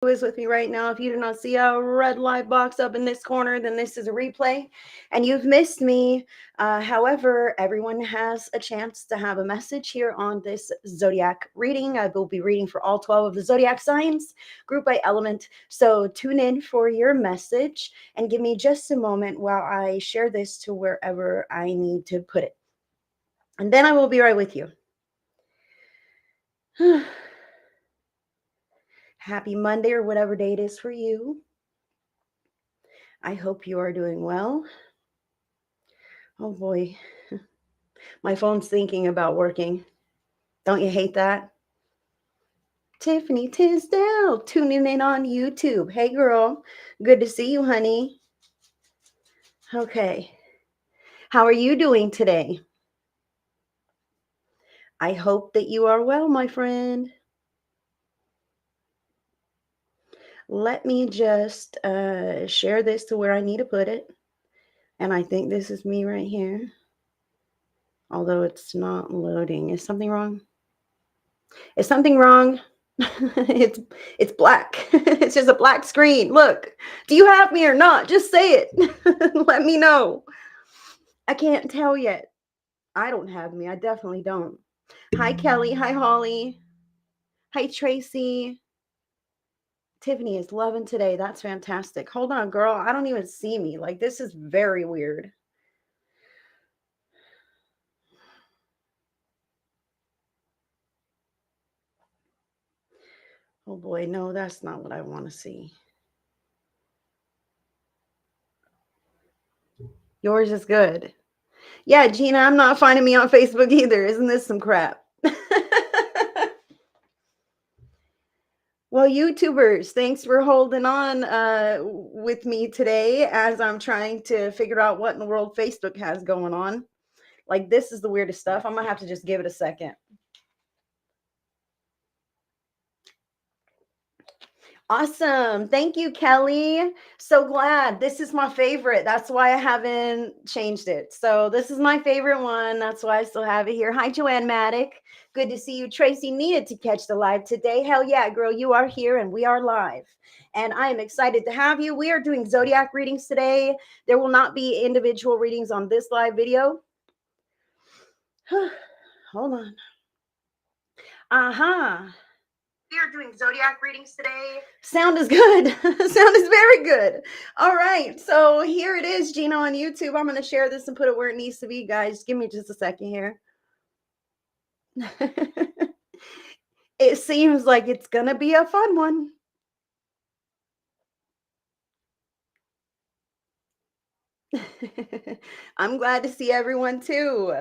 is with me right now. If you do not see a red live box up in this corner, then this is a replay and you've missed me. However, everyone has a chance to have a message here on this Zodiac reading. I will be reading for all 12 of the Zodiac signs, group by element. So tune in for your message and give me just a moment while I share this to wherever I need to put it. And then I will be right with you. Happy Monday or whatever day it is for you. I hope you are doing well. Oh boy, my phone's thinking about working. Don't you hate that? Tiffany Tisdale tuning in on YouTube. Hey girl, good to see you, honey. Okay, how are you doing today? I hope that you are well, my friend. Let me just share this to where I need to put it. And I think this is me right here. Although it's not loading. Is something wrong? Is something wrong? it's black. It's just a black screen. Look, do you have me or not? Just say it. Let me know. I can't tell yet. I don't have me. I definitely don't. Hi, Kelly. Hi, Holly. Hi, Tracy. Tiffany is loving today. That's fantastic. Hold on, girl. I don't even see me. Like, this is very weird. Oh boy, no, that's not what I want to see. Yours is good. Yeah, Gina, I'm not finding me on Facebook either. Isn't this some crap? Well, YouTubers, thanks for holding on with me today as I'm trying to figure out what in the world Facebook has going on. Like, this is the weirdest stuff. I'm going to have to just give it a second. Awesome. Thank you, Kelly. So glad. This is my favorite. That's why I haven't changed it. So this is my favorite one. That's why I still have it here. Hi, Joanne Maddock. Good to see you. Tracy needed to catch the live today. Hell yeah, girl. You are here and we are live. And I am excited to have you. We are doing Zodiac readings today. There will not be individual readings on this live video. Hold on. Uh-huh. We are doing Zodiac readings today. Sound is good. Sound is very good. All right. So here it is, Gina, on YouTube. I'm going to share this and put it where it needs to be, guys. Give me just a second here. It seems like it's going to be a fun one. I'm glad to see everyone too.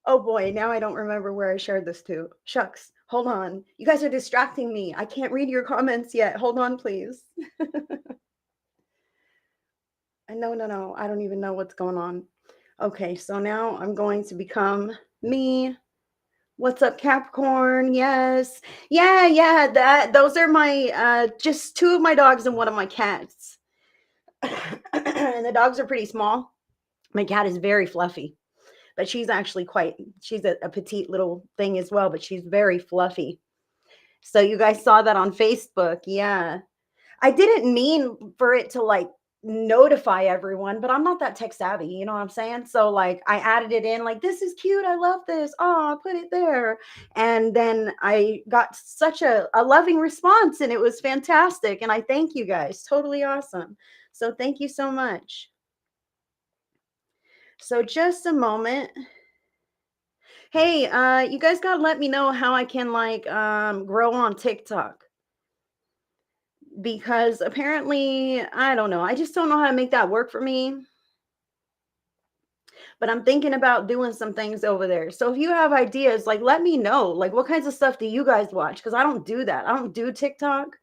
Oh boy, now I don't remember where I shared this to. Shucks. Hold on. You guys are distracting me. I can't read your comments yet. Hold on, please. No. I don't even know what's going on. Okay, so now I'm going to become me. What's up, Capricorn? Yes. Yeah. Those are my just two of my dogs and one of my cats. And the dogs are pretty small. My cat is very fluffy, but she's actually she's a petite little thing as well, but she's very fluffy. So you guys saw that on Facebook. Yeah. I didn't mean for it to like notify everyone, but I'm not that tech savvy, you know what I'm saying? So like I added it in like, this is cute. I love this. Oh, I'll put it there. And then I got such a loving response and it was fantastic. And I thank you guys. Totally awesome. So thank you so much. So just a moment. Hey, you guys gotta let me know how I can like grow on TikTok. Because apparently, I don't know. I just don't know how to make that work for me. But I'm thinking about doing some things over there. So if you have ideas, like let me know. Like what kinds of stuff do you guys watch? Because I don't do that. I don't do TikTok.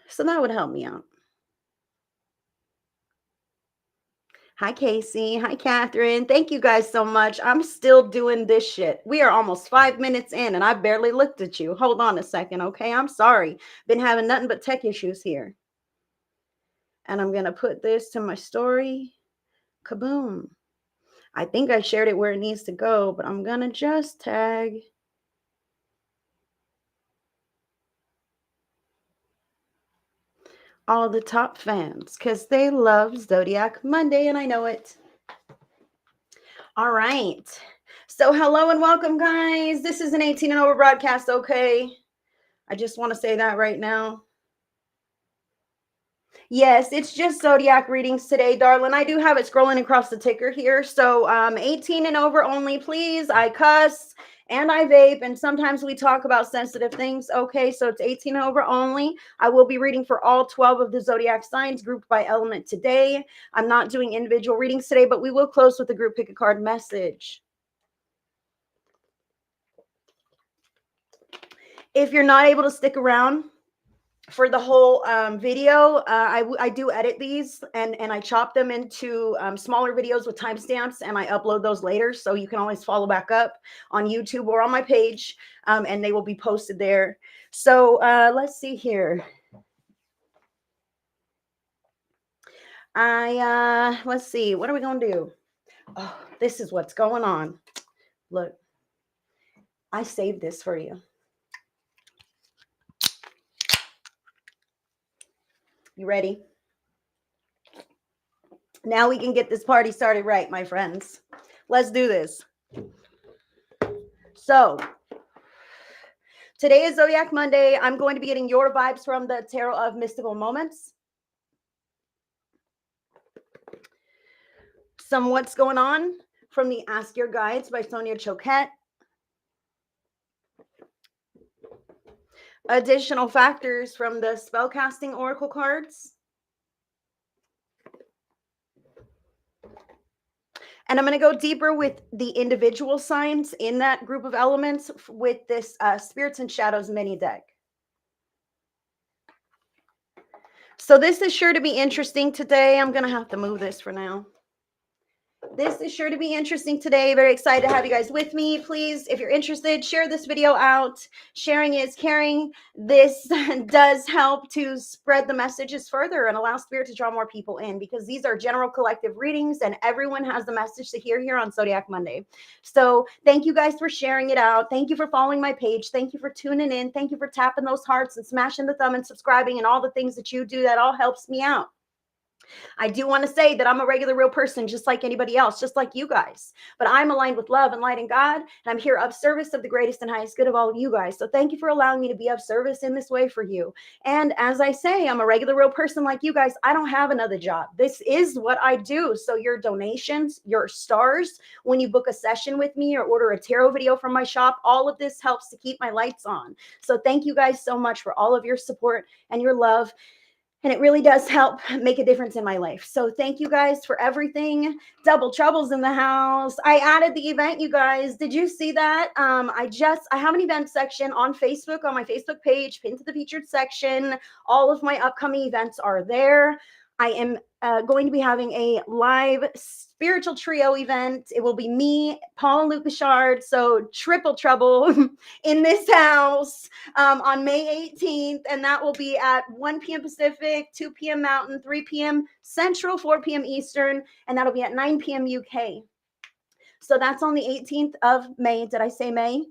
So that would help me out. Hi, Casey. Hi, Catherine. Thank you guys so much. I'm still doing this shit. We are almost 5 minutes in and I barely looked at you. Hold on a second, okay? I'm sorry. Been having nothing but tech issues here. And I'm going to put this to my story. Kaboom. I think I shared it where it needs to go, but I'm going to just tag. all the top fans because they love Zodiac Monday, and I know it. All right. So, hello and welcome, guys. This is an 18 and over broadcast, okay? I just want to say that right now. Yes, it's just Zodiac readings today, darling. I do have it scrolling across the ticker here. So 18 and over only, please. I cuss and I vape, and sometimes we talk about sensitive things. Okay, so it's 18 and over only. I will be reading for all 12 of the Zodiac signs grouped by element today. I'm not doing individual readings today, but we will close with the group pick a card message. If you're not able to stick around for the whole video, I do edit these and I chop them into smaller videos with timestamps, and I upload those later, so you can always follow back up on YouTube or on my page, and they will be posted there. So let's see here. Let's see, what are we gonna do? Oh, this is what's going on. Look, I saved this for you. You ready? Now we can get this party started right, my friends. Let's do this. So today is Zodiac Monday. I'm going to be getting your vibes from the Tarot of Mystical Moments. Some What's Going On from the Ask Your Guides by Sonia Choquette. Additional factors from the Spellcasting Oracle cards. And I'm going to go deeper with the individual signs in that group of elements with this Spirits and Shadows mini deck. So this is sure to be interesting today. I'm going to have to move this for now. This is sure to be interesting today. Very excited to have you guys with me. Please, if you're interested, share this video out. Sharing is caring. This does help to spread the messages further and allow Spirit to draw more people in, because these are general collective readings and everyone has the message to hear here on Zodiac Monday. So thank you guys for sharing it out. Thank you for following my page. Thank you for tuning in. Thank you for tapping those hearts and smashing the thumb and subscribing and all the things that you do. That all helps me out. I do want to say that I'm a regular, real person, just like anybody else, just like you guys. But I'm aligned with love and light and God, and I'm here of service of the greatest and highest good of all of you guys. So thank you for allowing me to be of service in this way for you. And as I say, I'm a regular, real person like you guys. I don't have another job. This is what I do. So your donations, your stars, when you book a session with me or order a tarot video from my shop, all of this helps to keep my lights on. So thank you guys so much for all of your support and your love. And it really does help make a difference in my life. So thank you guys for everything. Double Trouble's in the house. I added the event, you guys. Did you see that? I have an event section on Facebook, on my Facebook page, pinned to the featured section. All of my upcoming events are there. I am going to be having a live spiritual trio event. It will be me, Paul, and Luke Bouchard. So triple trouble in this house on May 18th. And that will be at 1 p.m. Pacific, 2 p.m. Mountain, 3 p.m. Central, 4 p.m. Eastern. And that'll be at 9 p.m. UK. So that's on the 18th of May. Did I say May?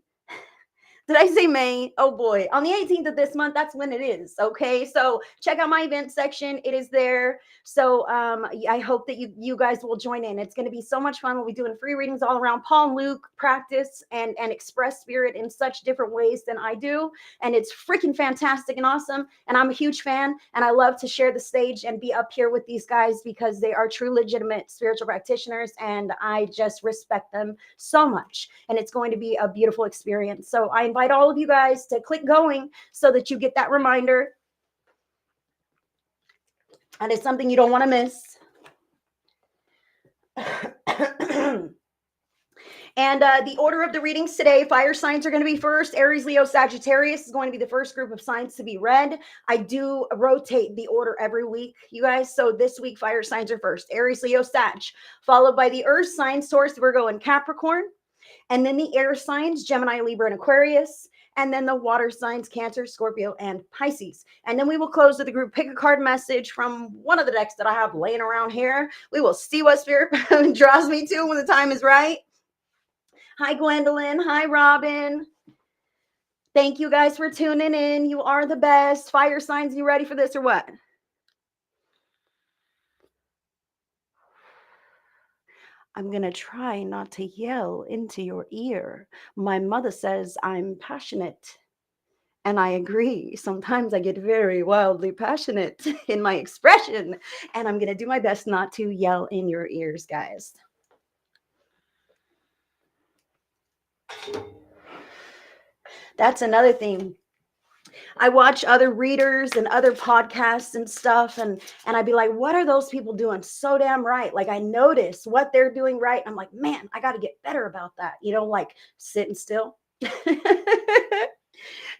Did I say May? Oh boy. On the 18th of this month, that's when it is. Okay. So check out my event section. It is there. So I hope that you guys will join in. It's going to be so much fun. We'll be doing free readings all around. Paul and Luke practice and express spirit in such different ways than I do. And it's freaking fantastic and awesome. And I'm a huge fan. And I love to share the stage and be up here with these guys because they are true, legitimate spiritual practitioners. And I just respect them so much. And it's going to be a beautiful experience. So I invite all of you guys to click going so that you get that reminder. And it's something you don't want to miss. And the order of the readings today, fire signs are going to be first. Aries, Leo, Sagittarius is going to be the first group of signs to be read. I do rotate the order every week, you guys. So this week, fire signs are first. Aries, Leo, Sag, followed by the earth signs, Taurus, Virgo, and Capricorn. And then the air signs, Gemini, Libra, and Aquarius. And then the water signs, Cancer, Scorpio, and Pisces. And then we will close with the group pick a card message from one of the decks that I have laying around here. We will see what spirit draws me to when the time is right. Hi, Gwendolyn. Hi, Robin. Thank you guys for tuning in. You are the best. Fire signs, you ready for this or what? I'm going to try not to yell into your ear. My mother says I'm passionate. And I agree. Sometimes I get very wildly passionate in my expression. And I'm going to do my best not to yell in your ears, guys. That's another thing. I watch other readers and other podcasts and stuff, and I'd be like, what are those people doing so damn right? Like I notice what they're doing right. I'm like, man, I got to get better about that. Like sitting still.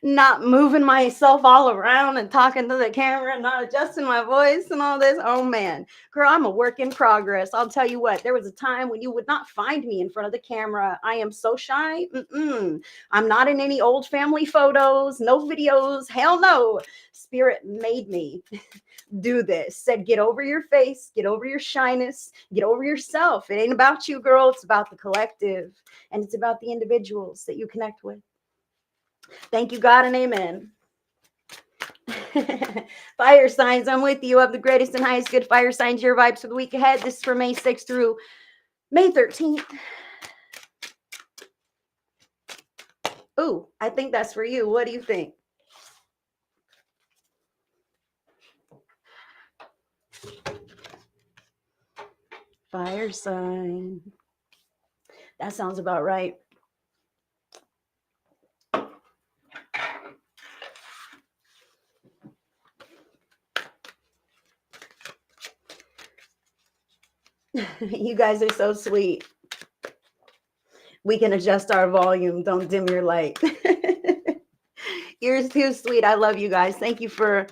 Not moving myself all around and talking to the camera and not adjusting my voice and all this. Oh man, girl, I'm a work in progress. I'll tell you what, there was a time when you would not find me in front of the camera. I am so shy. I'm not in any old family photos, no videos. Hell no. Spirit made me do this. Said, get over your face, get over your shyness, get over yourself. It ain't about you, girl. It's about the collective, and it's about the individuals that you connect with. Thank you, God, and amen. Fire signs, I'm with you. Of the greatest and highest good fire signs, your vibes for the week ahead. This is for May 6th through May 13th. Ooh, I think that's for you. What do you think? Fire sign. That sounds about right. You guys are so sweet. We can adjust our volume. Don't dim your light. You're too sweet. I love you guys. Thank you for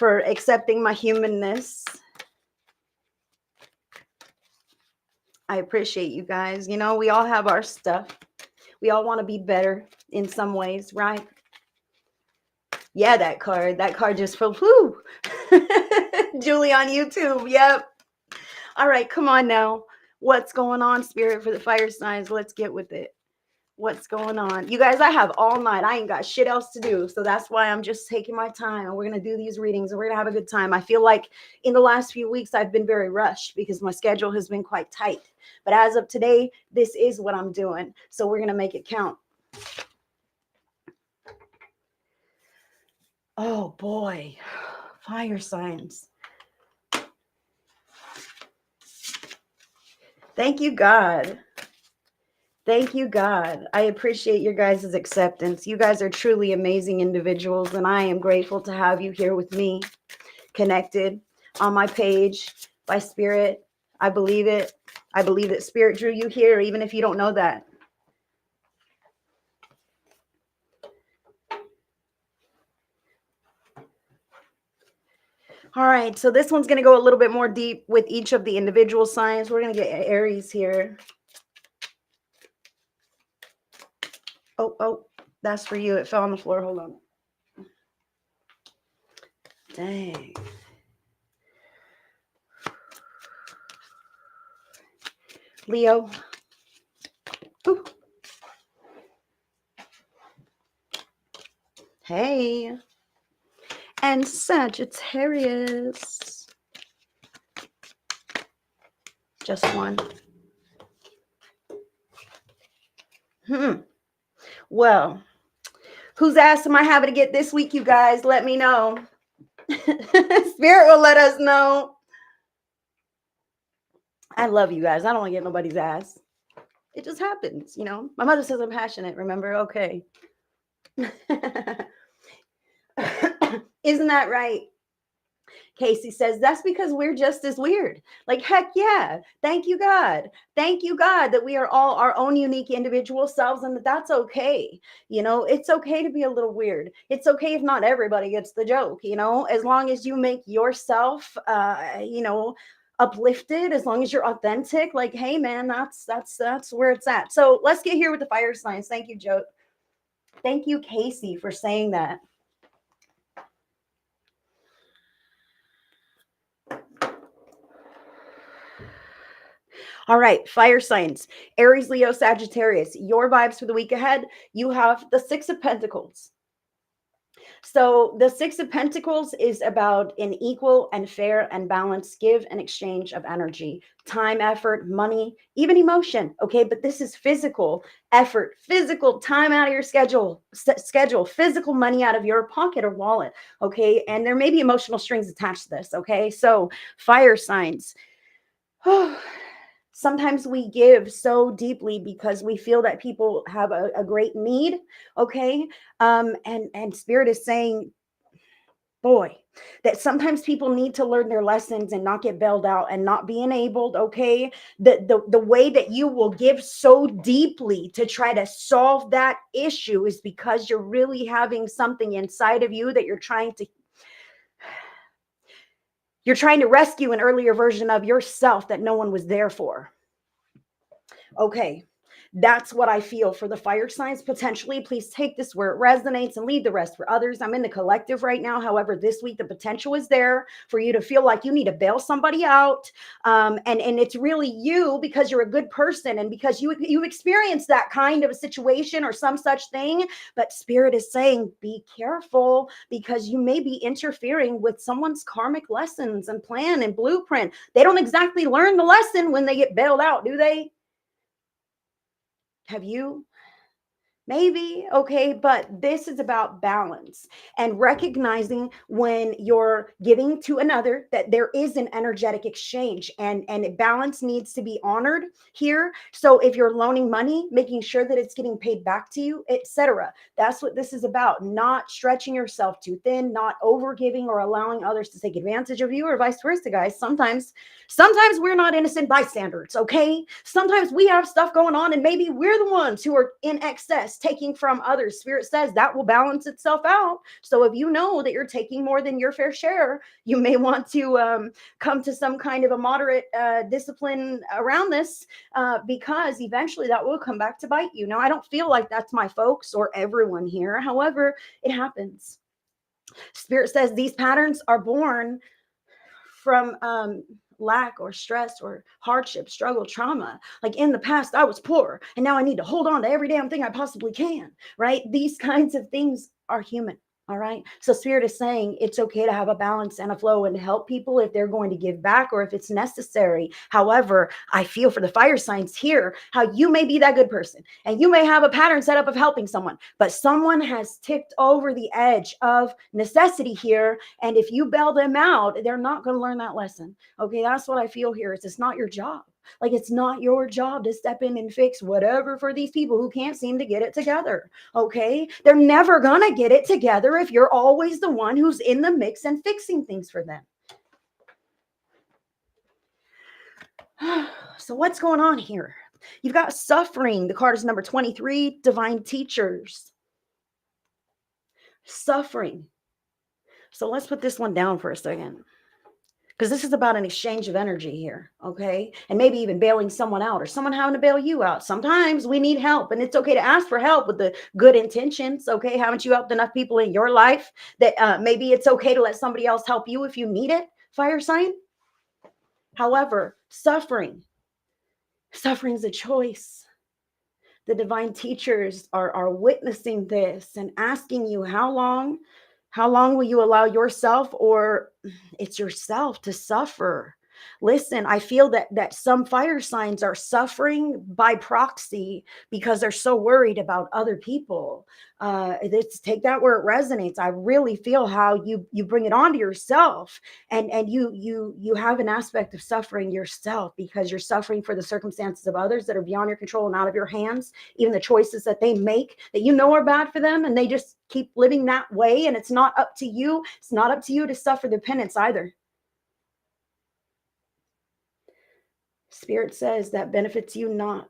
accepting my humanness. I appreciate you guys. We all have our stuff. We all want to be better in some ways, right? Yeah, that card just flew. Julie on YouTube. Yep. All right, come on now. What's going on, Spirit, for the fire signs? Let's get with it. What's going on? You guys, I have all night. I ain't got shit else to do. So that's why I'm just taking my time, and we're going to do these readings and we're going to have a good time. I feel like in the last few weeks, I've been very rushed because my schedule has been quite tight. But as of today, this is what I'm doing. So we're going to make it count. Oh boy, fire signs. Thank you, God. Thank you, God. I appreciate your guys' acceptance. You guys are truly amazing individuals, and I am grateful to have you here with me, connected on my page by Spirit. I believe it. I believe that Spirit drew you here, even if you don't know that. All right, so this one's going to go a little bit more deep with each of the individual signs. We're going to get Aries here. Oh, that's for you. It fell on the floor. Hold on. Dang. Leo. Ooh. Hey. And Sagittarius. Just one. Well, whose ass am I having to get this week, you guys? Let me know. Spirit will let us know. I love you guys. I don't want to get nobody's ass. It just happens, My mother says I'm passionate, remember? Okay. Isn't that right? Casey says, that's because we're just as weird. Like, heck yeah. Thank you, God. Thank you, God, that we are all our own unique individual selves and that's okay. It's okay to be a little weird. It's okay if not everybody gets the joke, as long as you make yourself, uplifted, as long as you're authentic, like, hey man, that's where it's at. So let's get here with the fire signs. Thank you, Joe. Thank you, Casey, for saying that. All right, fire signs, Aries, Leo, Sagittarius, your vibes for the week ahead. You have the 6 of Pentacles. So the Six of Pentacles is about an equal and fair and balanced give and exchange of energy, time, effort, money, even emotion. Okay, but this is physical effort, physical time out of your schedule, physical money out of your pocket or wallet. Okay, and there may be emotional strings attached to this. Okay, so fire signs. Sometimes we give so deeply because we feel that people have a great need. Okay, and spirit is saying, boy, that sometimes people need to learn their lessons and not get bailed out and not be enabled. Okay, the way that you will give so deeply to try to solve that issue is because you're really having something inside of you that you're trying to rescue an earlier version of yourself that no one was there for. Okay, that's what I feel for the fire signs potentially. Please take this where it resonates and leave the rest for others. I'm in the collective right now. However, this week the potential is there for you to feel like you need to bail somebody out. And it's really you, because you're a good person and because you experienced that kind of a situation or some such thing. But spirit is saying, be careful, because you may be interfering with someone's karmic lessons and plan and blueprint. They don't exactly learn the lesson when they get bailed out, do they? Have you? Maybe, okay, but this is about balance and recognizing when you're giving to another that there is an energetic exchange, and balance needs to be honored here. So if you're loaning money, making sure that it's getting paid back to you, etc. That's what this is about, not stretching yourself too thin, not over giving or allowing others to take advantage of you, or vice versa, guys. Sometimes we're not innocent bystanders, okay? Sometimes we have stuff going on and maybe we're the ones who are in excess taking from others. Spirit says that will balance itself out. So if you know that you're taking more than your fair share, you may want to come to some kind of a moderate discipline around this, because eventually that will come back to bite you. Now, I don't feel like that's my folks or everyone here. However, it happens. Spirit says these patterns are born from lack or stress or hardship, struggle, trauma. Like in the past, I was poor and now I need to hold on to every damn thing I possibly can, right? These kinds of things are human. All right. So spirit is saying it's okay to have a balance and a flow and to help people if they're going to give back or if it's necessary. However, I feel for the fire signs here how you may be that good person and you may have a pattern set up of helping someone, but someone has tipped over the edge of necessity here. And if you bail them out, they're not going to learn that lesson. Okay. That's what I feel here. It's not your job. Like, it's not your job to step in and fix whatever for these people who can't seem to get it together. Okay. They're never going to get it together if you're always the one who's in the mix and fixing things for them. So what's going on here? You've got suffering. The card is number 23, divine teachers. Suffering. So let's put this one down for a second, because this is about an exchange of energy here, okay? And maybe even bailing someone out or someone having to bail you out. Sometimes we need help, and it's okay to ask for help with the good intentions, okay? Haven't you helped enough people in your life that maybe it's okay to let somebody else help you if you need it, fire sign? However, suffering is a choice. The divine teachers are witnessing this and asking you, how long will you allow yourself, or it's yourself, to suffer? Listen, I feel that some fire signs are suffering by proxy because they're so worried about other people. Let's take that where it resonates. I really feel how you bring it onto yourself, and you have an aspect of suffering yourself because you're suffering for the circumstances of others that are beyond your control and out of your hands, even the choices that they make that you know are bad for them, and they just keep living that way. And it's not up to you. It's not up to you to suffer the penance either. Spirit says that benefits you not.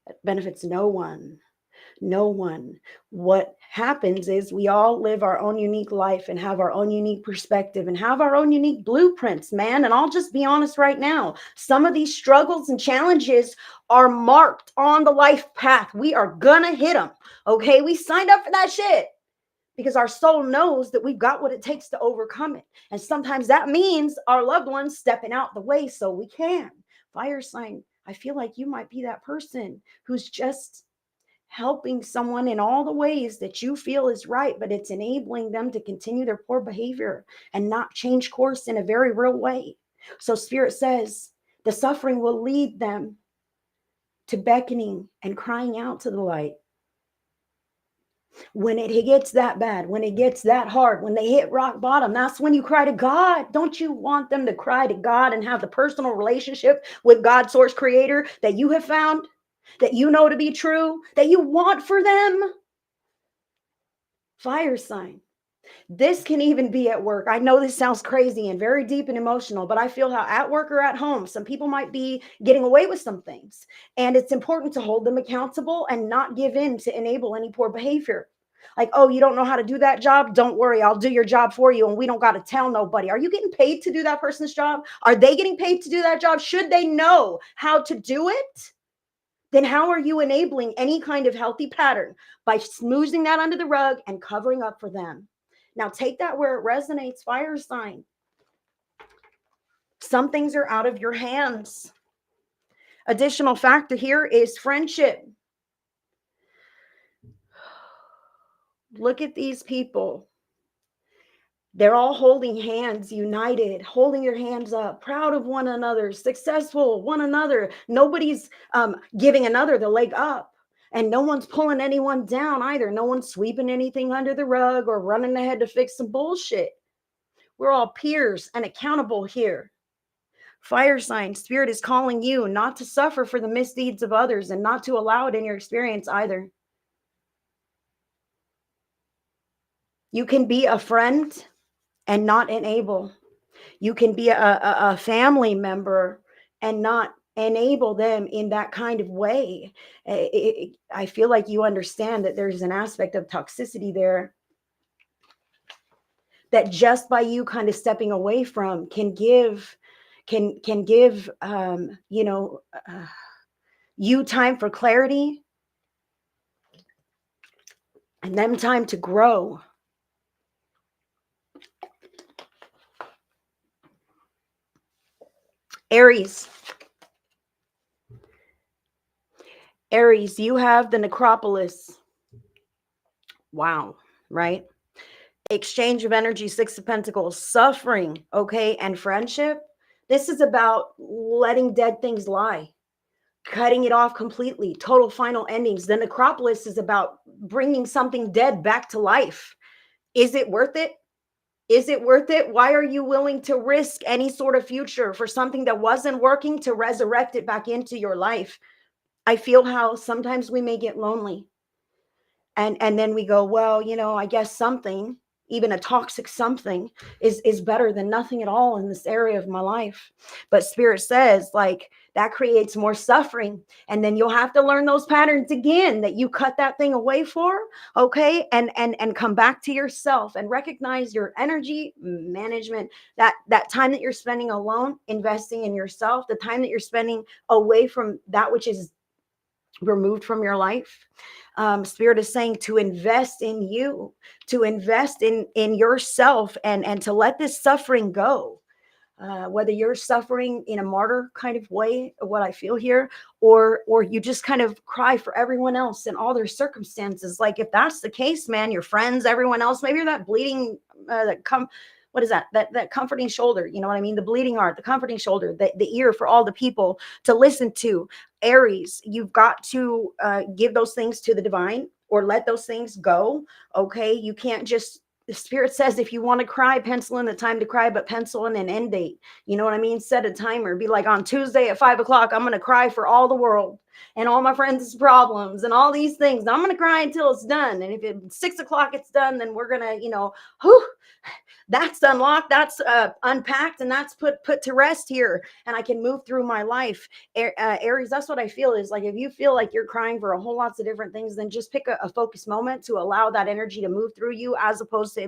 That benefits no one. No one. What happens is we all live our own unique life and have our own unique perspective and have our own unique blueprints, man. And I'll just be honest right now. Some of these struggles and challenges are marked on the life path. We are gonna hit them. Okay. We signed up for that shit because our soul knows that we've got what it takes to overcome it. And sometimes that means our loved ones stepping out the way so we can. Fire sign, I feel like you might be that person who's just helping someone in all the ways that you feel is right, but it's enabling them to continue their poor behavior and not change course in a very real way. So Spirit says the suffering will lead them to beckoning and crying out to the light. When it gets that bad, when it gets that hard, when they hit rock bottom, that's when you cry to God. Don't you want them to cry to God and have the personal relationship with God, source creator, that you have found, that you know to be true, that you want for them? Fire sign. This can even be at work. I know this sounds crazy and very deep and emotional, but I feel how at work or at home, some people might be getting away with some things. And it's important to hold them accountable and not give in to enable any poor behavior. Like, oh, you don't know how to do that job? Don't worry, I'll do your job for you. And we don't got to tell nobody. Are you getting paid to do that person's job? Are they getting paid to do that job? Should they know how to do it? Then how are you enabling any kind of healthy pattern? By smoothing that under the rug and covering up for them. Now take that where it resonates, fire sign. Some things are out of your hands. Additional factor here is friendship. Look at these people. They're all holding hands, united, holding their hands up, proud of one another, successful, one another. Nobody's giving another the leg up. And no one's pulling anyone down either. No one's sweeping anything under the rug or running ahead to fix some bullshit. We're all peers and accountable here. Fire sign, Spirit is calling you not to suffer for the misdeeds of others and not to allow it in your experience either. You can be a friend and not enable. You can be a family member and not enable them in that kind of way. I feel like you understand that there's an aspect of toxicity there that just by you kind of stepping away from can give you time for clarity and them time to grow. Aries, you have the necropolis. Wow, right? Exchange of energy, 6 of Pentacles, suffering, okay, and friendship. This is about letting dead things lie, cutting it off completely, total final endings. The necropolis is about bringing something dead back to life. Is it worth it? Is it worth it? Why are you willing to risk any sort of future for something that wasn't working to resurrect it back into your life? I feel how sometimes we may get lonely. And then we go, well, I guess something, even a toxic something is better than nothing at all in this area of my life. But Spirit says, like, that creates more suffering. And then you'll have to learn those patterns again that you cut that thing away for. Okay. And come back to yourself and recognize your energy management, that time that you're spending alone, investing in yourself, the time that you're spending away from that which is removed from your life. Spirit is saying to invest in you, to invest in yourself, and to let this suffering go. Whether you're suffering in a martyr kind of way, what I feel here, or you just kind of cry for everyone else and all their circumstances. Like, if that's the case, man, your friends, everyone else, maybe you're that bleeding, what is that comforting shoulder? You know what I mean? The bleeding heart, the comforting shoulder, the ear for all the people to listen to. Aries, you've got to give those things to the divine or let those things go. Okay. You can't just, the Spirit says, if you want to cry, pencil in the time to cry, but pencil in an end date. You know what I mean? Set a timer. Be like, on Tuesday at 5 o'clock, I'm going to cry for all the world and all my friends' problems and all these things. I'm going to cry until it's done. And if it's 6 o'clock, it's done, then we're going to, that's unlocked, that's unpacked, and that's put to rest here, and I can move through my life. Aries, that's what I feel is like, if you feel like you're crying for a whole lots of different things, then just pick a focused moment to allow that energy to move through you, as opposed,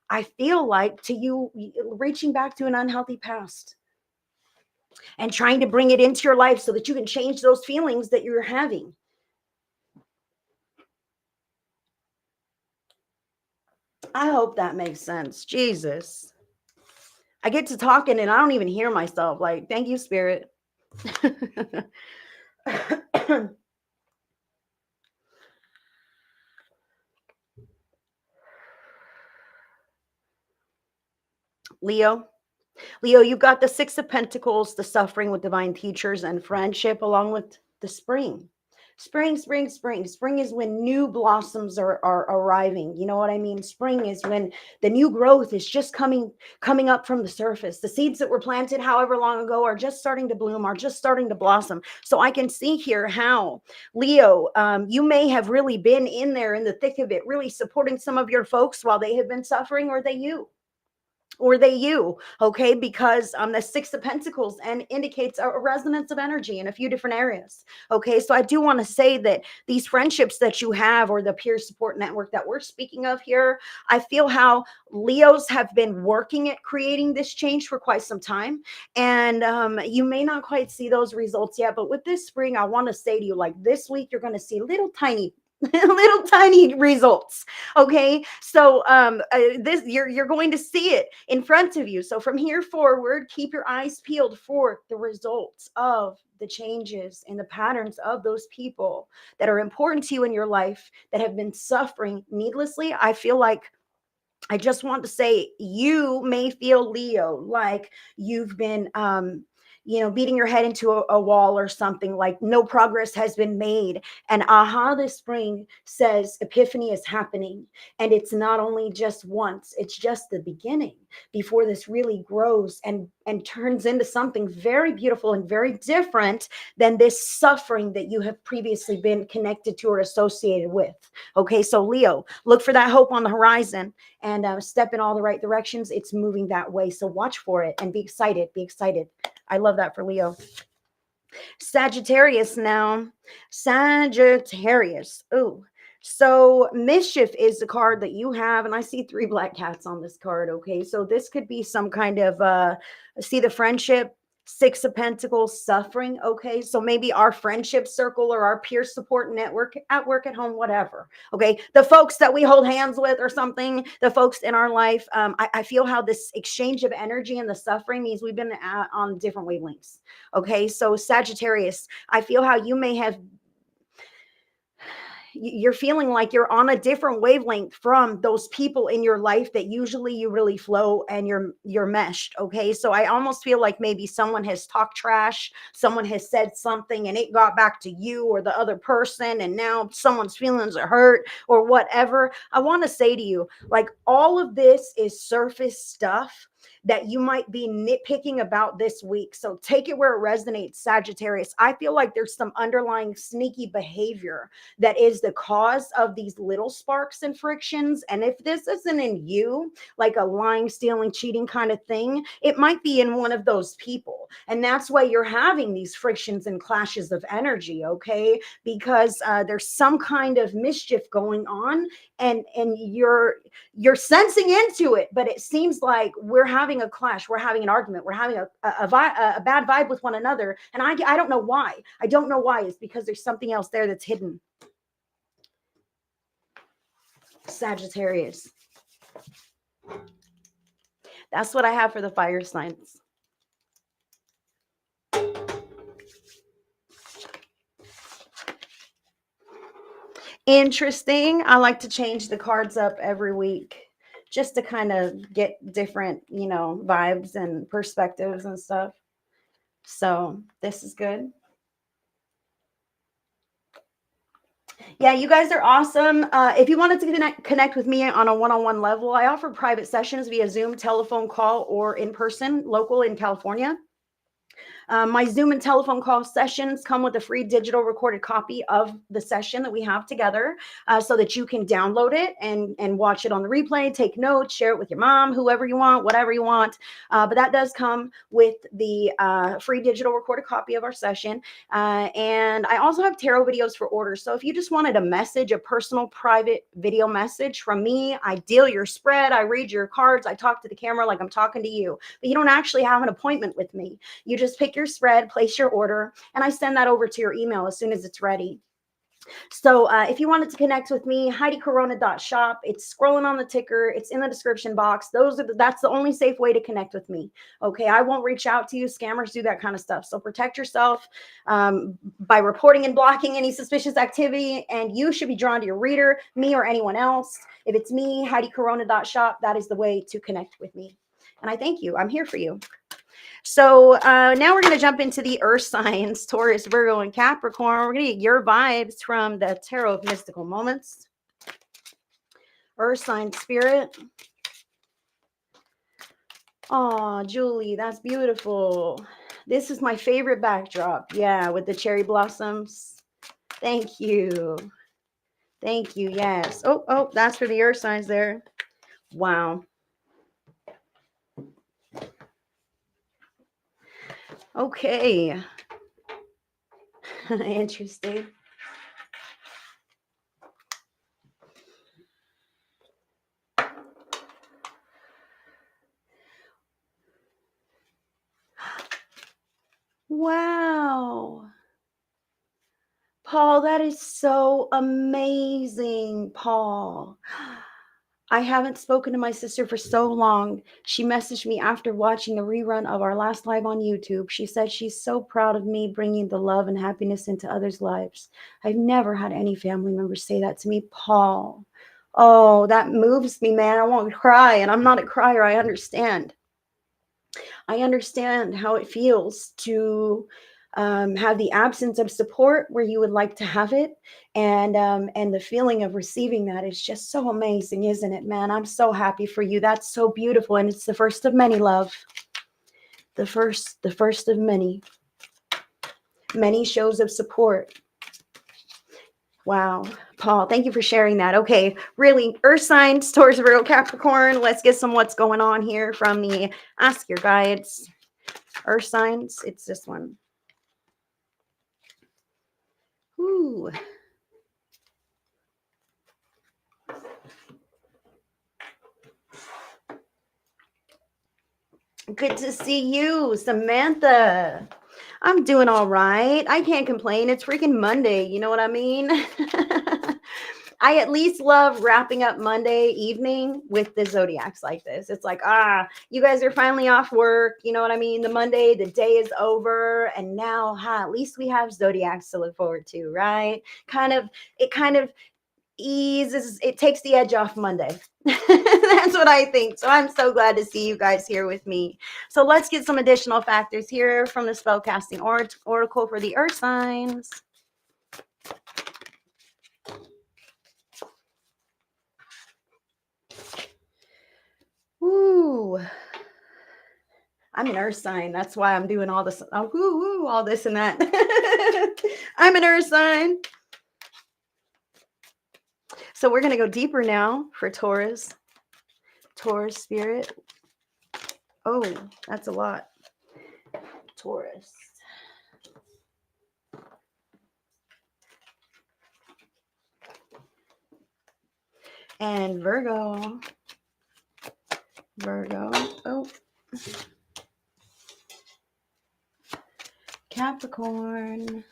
I feel like, to you reaching back to an unhealthy past and trying to bring it into your life so that you can change those feelings that you're having. I hope that makes sense. Jesus. I get to talking and I don't even hear myself. Like, thank you, Spirit. Leo. Leo, you've got the Six of Pentacles, the suffering with divine teachers and friendship, along with the spring. Spring, spring, spring. Spring is when new blossoms are arriving. You know what I mean? Spring is when the new growth is just coming up from the surface. The seeds that were planted however long ago are just starting to bloom, are just starting to blossom. So I can see here how, Leo, you may have really been in there in the thick of it, really supporting some of your folks while they have been suffering, or they you, okay, because the Six of Pentacles and indicates a resonance of energy in a few different areas. Okay, so I do want to say that these friendships that you have, or the peer support network that we're speaking of here, I feel how Leos have been working at creating this change for quite some time, and you may not quite see those results yet, but with this spring, I want to say to you, like, this week you're going to see little tiny little tiny results. Okay, so this, you're going to see it in front of you. So from here forward, keep your eyes peeled for the results of the changes and the patterns of those people that are important to you in your life, that have been suffering needlessly. I feel like, I just want to say, you may feel, Leo, like you've been, beating your head into a wall or something, like no progress has been made. And this spring says epiphany is happening. And it's not only just once, it's just the beginning before this really grows and turns into something very beautiful and very different than this suffering that you have previously been connected to or associated with. Okay, so Leo, look for that hope on the horizon, and step in all the right directions. It's moving that way. So watch for it and be excited. Be excited. I love that for Leo. Sagittarius now. Sagittarius. Oh, so mischief is the card that you have. And I see 3 black cats on this card. Okay, so this could be some kind of, see the friendship. Six of Pentacles, suffering. Okay, so maybe our friendship circle or our peer support network at work, at home, whatever. Okay, the folks that we hold hands with or something, the folks in our life. I feel how this exchange of energy and the suffering means we've been on different wavelengths. Okay, so Sagittarius, I feel how you may have, you're feeling like you're on a different wavelength from those people in your life that usually you really flow and you're meshed. Okay, so I almost feel like maybe someone has talked trash, someone has said something and it got back to you or the other person, and now someone's feelings are hurt or whatever. I want to say to you, like, all of this is surface stuff that you might be nitpicking about this week. So take it where it resonates, Sagittarius. I feel like there's some underlying sneaky behavior that is the cause of these little sparks and frictions. And if this isn't in you, like a lying, stealing, cheating kind of thing, it might be in one of those people. And that's why you're having these frictions and clashes of energy, okay? Because there's some kind of mischief going on, and you're sensing into it, but it seems like we're having a clash, we're having an argument, we're having a bad vibe with one another, and I don't know why. I don't know why. It's because there's something else there that's hidden. Sagittarius. That's what I have for the fire signs. Interesting. I like to change the cards up every week just to kind of get different, vibes and perspectives and stuff. So this is good. Yeah, you guys are awesome. If you wanted to connect with me on a one-on-one level, I offer private sessions via Zoom, telephone call, or in person, local in California. My Zoom and telephone call sessions come with a free digital recorded copy of the session that we have together, so that you can download it and watch it on the replay, take notes, share it with your mom, whoever you want, whatever you want. But that does come with the free digital recorded copy of our session. And I also have tarot videos for orders. So if you just wanted a message, a personal private video message from me, I deal your spread, I read your cards, I talk to the camera like I'm talking to you, but you don't actually have an appointment with me. You just pick your spread, place your order, and I send that over to your email as soon as it's ready. So if you wanted to connect with me, HeidiCorona.shop. It's scrolling on the ticker. It's in the description box. That's the only safe way to connect with me. Okay, I won't reach out to you. Scammers do that kind of stuff. So protect yourself by reporting and blocking any suspicious activity. And you should be drawn to your reader, me or anyone else. If it's me, HeidiCorona.shop, that is the way to connect with me. And I thank you. I'm here for you. So now we're going to jump into the earth signs, Taurus, Virgo, and Capricorn. We're going to get your vibes from the Tarot of Mystical Moments. Earth sign spirit. Oh, Julie, that's beautiful. This is my favorite backdrop. Yeah, with the cherry blossoms. Thank you. Thank you. Yes. Oh, that's for the earth signs there. Wow. Okay. Interesting. Wow. Paul, that is so amazing, Paul. I haven't spoken to my sister for so long. She messaged me after watching a rerun of our last live on YouTube. She said she's so proud of me bringing the love and happiness into others' lives. I've never had any family members say that to me, Paul. Oh, that moves me, man. I won't cry, and I'm not a crier. I understand. I understand how it feels to have the absence of support where you would like to have it, and the feeling of receiving that is just so amazing, isn't it, man? I'm so happy for you. That's so beautiful, and it's the first of many, love. The first of many shows of support. Wow, Paul, thank you for sharing that. Okay, really, earth signs, Taurus, Virgo, Capricorn. Let's get some what's going on here from the Ask Your Guides. Earth signs, it's this one. Ooh. Good to see you, Samantha. I'm doing all right. I can't complain. It's freaking Monday. You know what I mean? I at least love wrapping up Monday evening with the Zodiacs like this. It's like, you guys are finally off work. You know what I mean? The Monday, the day is over. And now, at least we have Zodiacs to look forward to, right? It kind of eases, it takes the edge off Monday. That's what I think. So I'm so glad to see you guys here with me. So let's get some additional factors here from the spellcasting oracle for the earth signs. Ooh, I'm an earth sign. That's why I'm doing all this. All this and that. I'm an earth sign. So we're going to go deeper now for Taurus. Taurus spirit. Oh, that's a lot. Taurus. And Virgo. Oh. Capricorn.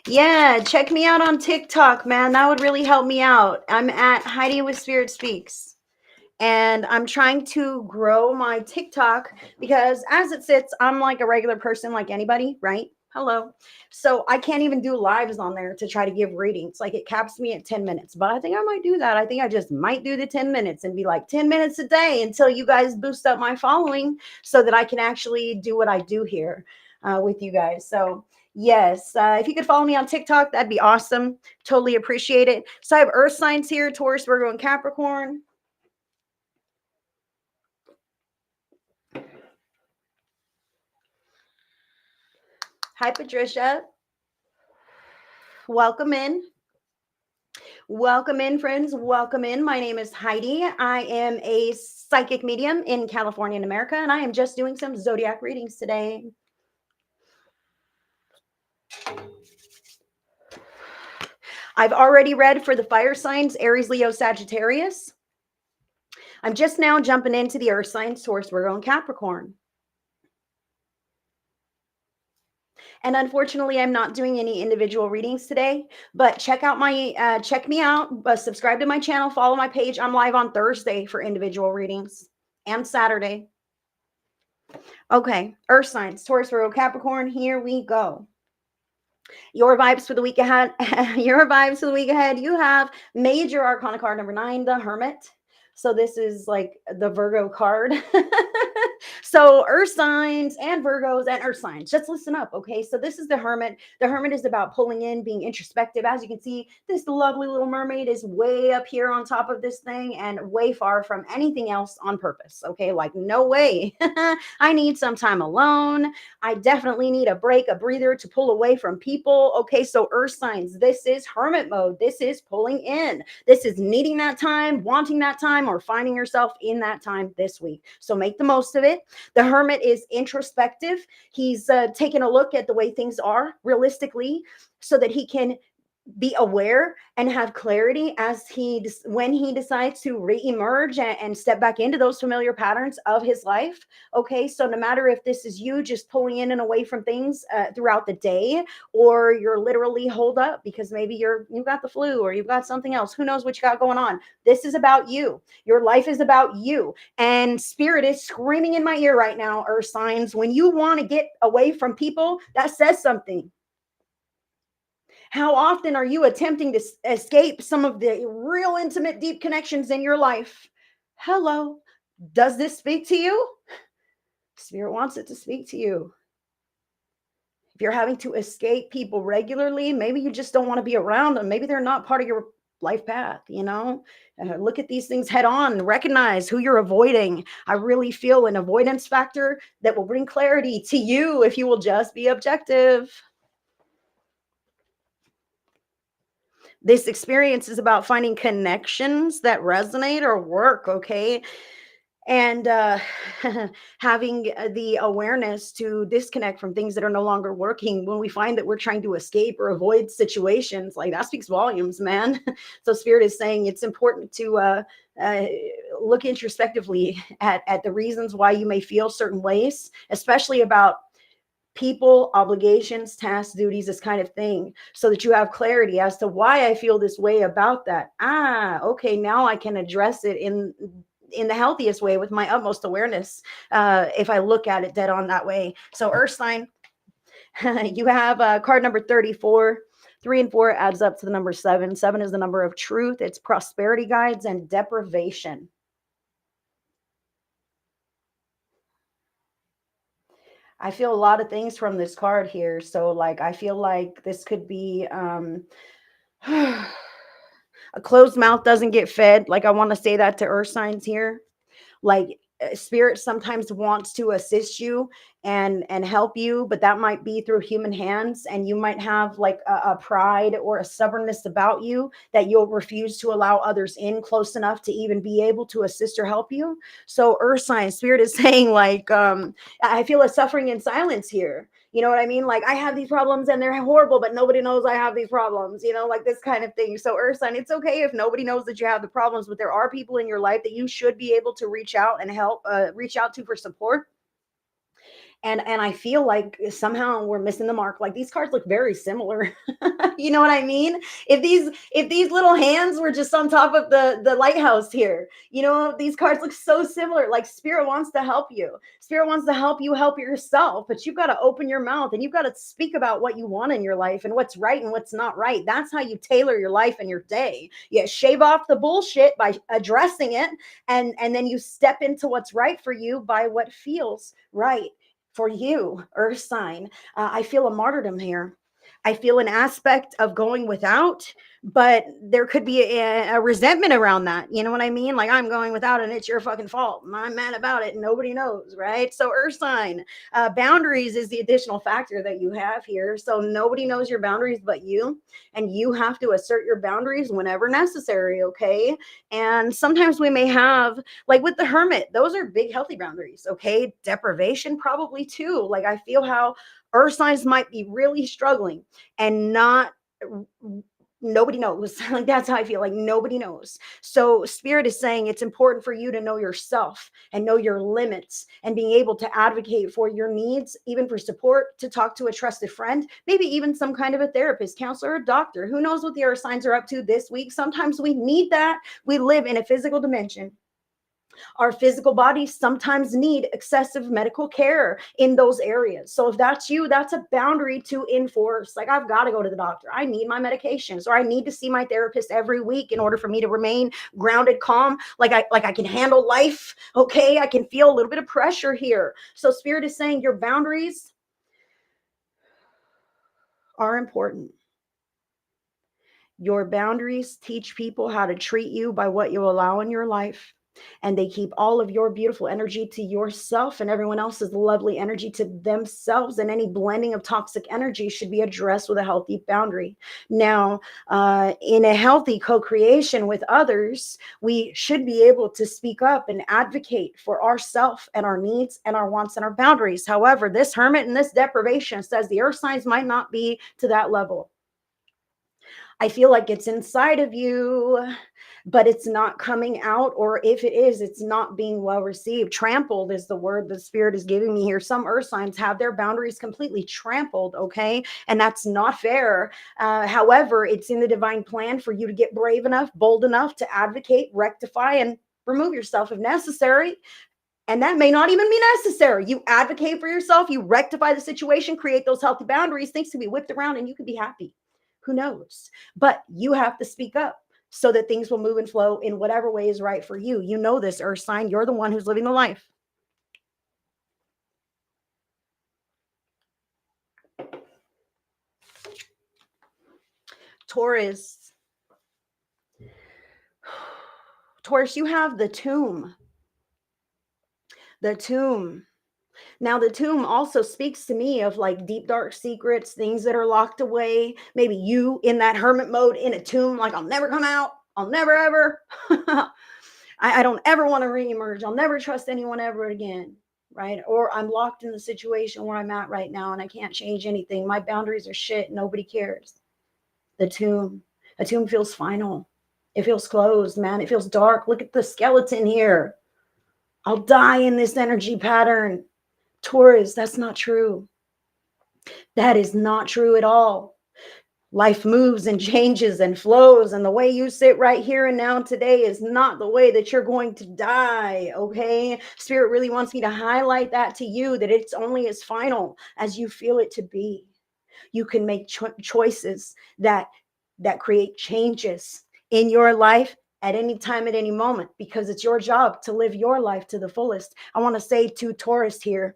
Yeah, check me out on TikTok, man. That would really help me out. I'm at Heidi with Spirit Speaks. And I'm trying to grow my TikTok because as it sits, I'm like a regular person like anybody, right? Hello. So I can't even do lives on there to try to give readings. Like it caps me at 10 minutes. But I think I might do that. I think I just might do the 10 minutes and be like 10 minutes a day until you guys boost up my following so that I can actually do what I do here with you guys. So yes, if you could follow me on TikTok, that'd be awesome. Totally appreciate it. So I have earth signs here, Taurus, Virgo, and Capricorn. Hi, Patricia. Welcome in. Welcome in, friends. Welcome in. My name is Heidi. I am a psychic medium in California and America, and I am just doing some zodiac readings today. I've already read for the fire signs, Aries, Leo, Sagittarius. I'm just now jumping into the earth signs, Taurus, Virgo, and Capricorn. And unfortunately, I'm not doing any individual readings today, but check me out, subscribe to my channel, follow my page. I'm live on Thursday for individual readings and Saturday. Okay, earth signs, Taurus, Virgo, Capricorn, here we go. Your vibes for the week ahead. You have major arcana card number 9, the Hermit. So this is like the Virgo card. So earth signs and Virgos and earth signs, just listen up. Okay. So this is the Hermit. The Hermit is about pulling in, being introspective. As you can see, this lovely little mermaid is way up here on top of this thing and way far from anything else on purpose. Okay. Like, no way. I need some time alone. I definitely need a break, a breather to pull away from people. Okay. So earth signs, this is Hermit mode. This is pulling in. This is needing that time, wanting that time, or finding yourself in that time this week. So make the most of it. The Hermit is introspective. He's taking a look at the way things are realistically so that he can be aware and have clarity as when he decides to re-emerge and step back into those familiar patterns of his life. Okay, so no matter if this is you just pulling in and away from things throughout the day, or you're literally holed up because maybe you've got the flu or you've got something else, who knows what you got going on. This is about you. Your life is about you, and spirit is screaming in my ear right now, earth signs. When you want to get away from people, that says something. How often are you attempting to escape some of the real intimate, deep connections in your life? Hello. Does this speak to you? Spirit wants it to speak to you. If you're having to escape people regularly, maybe you just don't want to be around them. Maybe they're not part of your life path, you know? Look at these things head on, recognize who you're avoiding. I really feel an avoidance factor that will bring clarity to you if you will just be objective. This experience is about finding connections that resonate or work, okay? And having the awareness to disconnect from things that are no longer working when we find that we're trying to escape or avoid situations. Like, that speaks volumes, man. So spirit is saying it's important to uh, look introspectively at the reasons why you may feel certain ways, especially about people, obligations, tasks, duties, this kind of thing, so that you have clarity as to why I feel this way about that. Okay, now I can address it in the healthiest way with my utmost awareness, if I look at it dead on that way. So earth sign, you have card number 34. 3 and 4 adds up to the number 7. 7 is the number of truth. It's prosperity guides and deprivation. I feel a lot of things from this card here. So like, I feel like this could be a closed mouth doesn't get fed. Like, I want to say that to earth signs here. Like, spirit sometimes wants to assist you and help you, but that might be through human hands, and you might have like a pride or a stubbornness about you that you'll refuse to allow others in close enough to even be able to assist or help you. So earth sign spirit is saying like, I feel a suffering in silence here. You know what I mean? Like, I have these problems and they're horrible, but nobody knows I have these problems, like this kind of thing. So earth sign, it's okay if nobody knows that you have the problems, but there are people in your life that you should be able to reach out and help, reach out to for support. And I feel like somehow we're missing the mark. Like, these cards look very similar. You know what I mean? If these little hands were just on top of the lighthouse here, these cards look so similar. Like, spirit wants to help you. Spirit wants to help you help yourself, but you've got to open your mouth and you've got to speak about what you want in your life and what's right and what's not right. That's how you tailor your life and your day. You shave off the bullshit by addressing it, and then you step into what's right for you by what feels right for you, earth sign. I feel a martyrdom here. I feel an aspect of going without, but there could be a resentment around that. You know what I mean? Like, I'm going without and it's your fucking fault. And I'm mad about it and nobody knows, right? So earth sign, boundaries is the additional factor that you have here. So nobody knows your boundaries but you, and you have to assert your boundaries whenever necessary, okay? And sometimes we may have, like with the hermit, those are big, healthy boundaries, okay? Deprivation probably too. Like, I feel how earth signs might be really struggling and not, nobody knows. Like, that's how I feel. Like, nobody knows. So spirit is saying it's important for you to know yourself and know your limits and being able to advocate for your needs, even for support, to talk to a trusted friend, maybe even some kind of a therapist, counselor, or doctor. Who knows what the earth signs are up to this week? Sometimes we need that. We live in a physical dimension. Our physical bodies sometimes need excessive medical care in those areas. So if that's you, that's a boundary to enforce. Like, I've got to go to the doctor. I need my medications, or I need to see my therapist every week in order for me to remain grounded, calm, like I can handle life. Okay, I can feel a little bit of pressure here. So spirit is saying your boundaries are important. Your boundaries teach people how to treat you by what you allow in your life. And they keep all of your beautiful energy to yourself, and everyone else's lovely energy to themselves. And any blending of toxic energy should be addressed with a healthy boundary. Now, in a healthy co creation with others, we should be able to speak up and advocate for ourselves and our needs and our wants and our boundaries. However, this hermit and this deprivation says the earth signs might not be to that level. I feel like it's inside of you, but it's not coming out. Or if it is, it's not being well received. Trampled is the word the spirit is giving me here. Some earth signs have their boundaries completely trampled, okay? And that's not fair. However, it's in the divine plan for you to get brave enough, bold enough to advocate, rectify, and remove yourself if necessary. And that may not even be necessary. You advocate for yourself, you rectify the situation, create those healthy boundaries, things can be whipped around and you can be happy. Who knows? But you have to speak up so that things will move and flow in whatever way is right for you. You know this, earth sign. You're the one who's living the life. Taurus. Taurus, you have the tomb. The tomb. Now, the tomb also speaks to me of like deep, dark secrets, things that are locked away. Maybe you in that hermit mode in a tomb, like, I'll never come out. I'll never, ever. I don't ever want to reemerge. I'll never trust anyone ever again. Right. Or I'm locked in the situation where I'm at right now and I can't change anything. My boundaries are shit. Nobody cares. The tomb. A tomb feels final. It feels closed, man. It feels dark. Look at the skeleton here. I'll die in this energy pattern. Taurus, that's not true. That is not true at all. Life moves and changes and flows, and the way you sit right here and now today is not the way that you're going to die, okay? Spirit really wants me to highlight that to you, that it's only as final as you feel it to be. You can make choices that create changes in your life at any time, at any moment, because it's your job to live your life to the fullest. I want to say to Taurus here,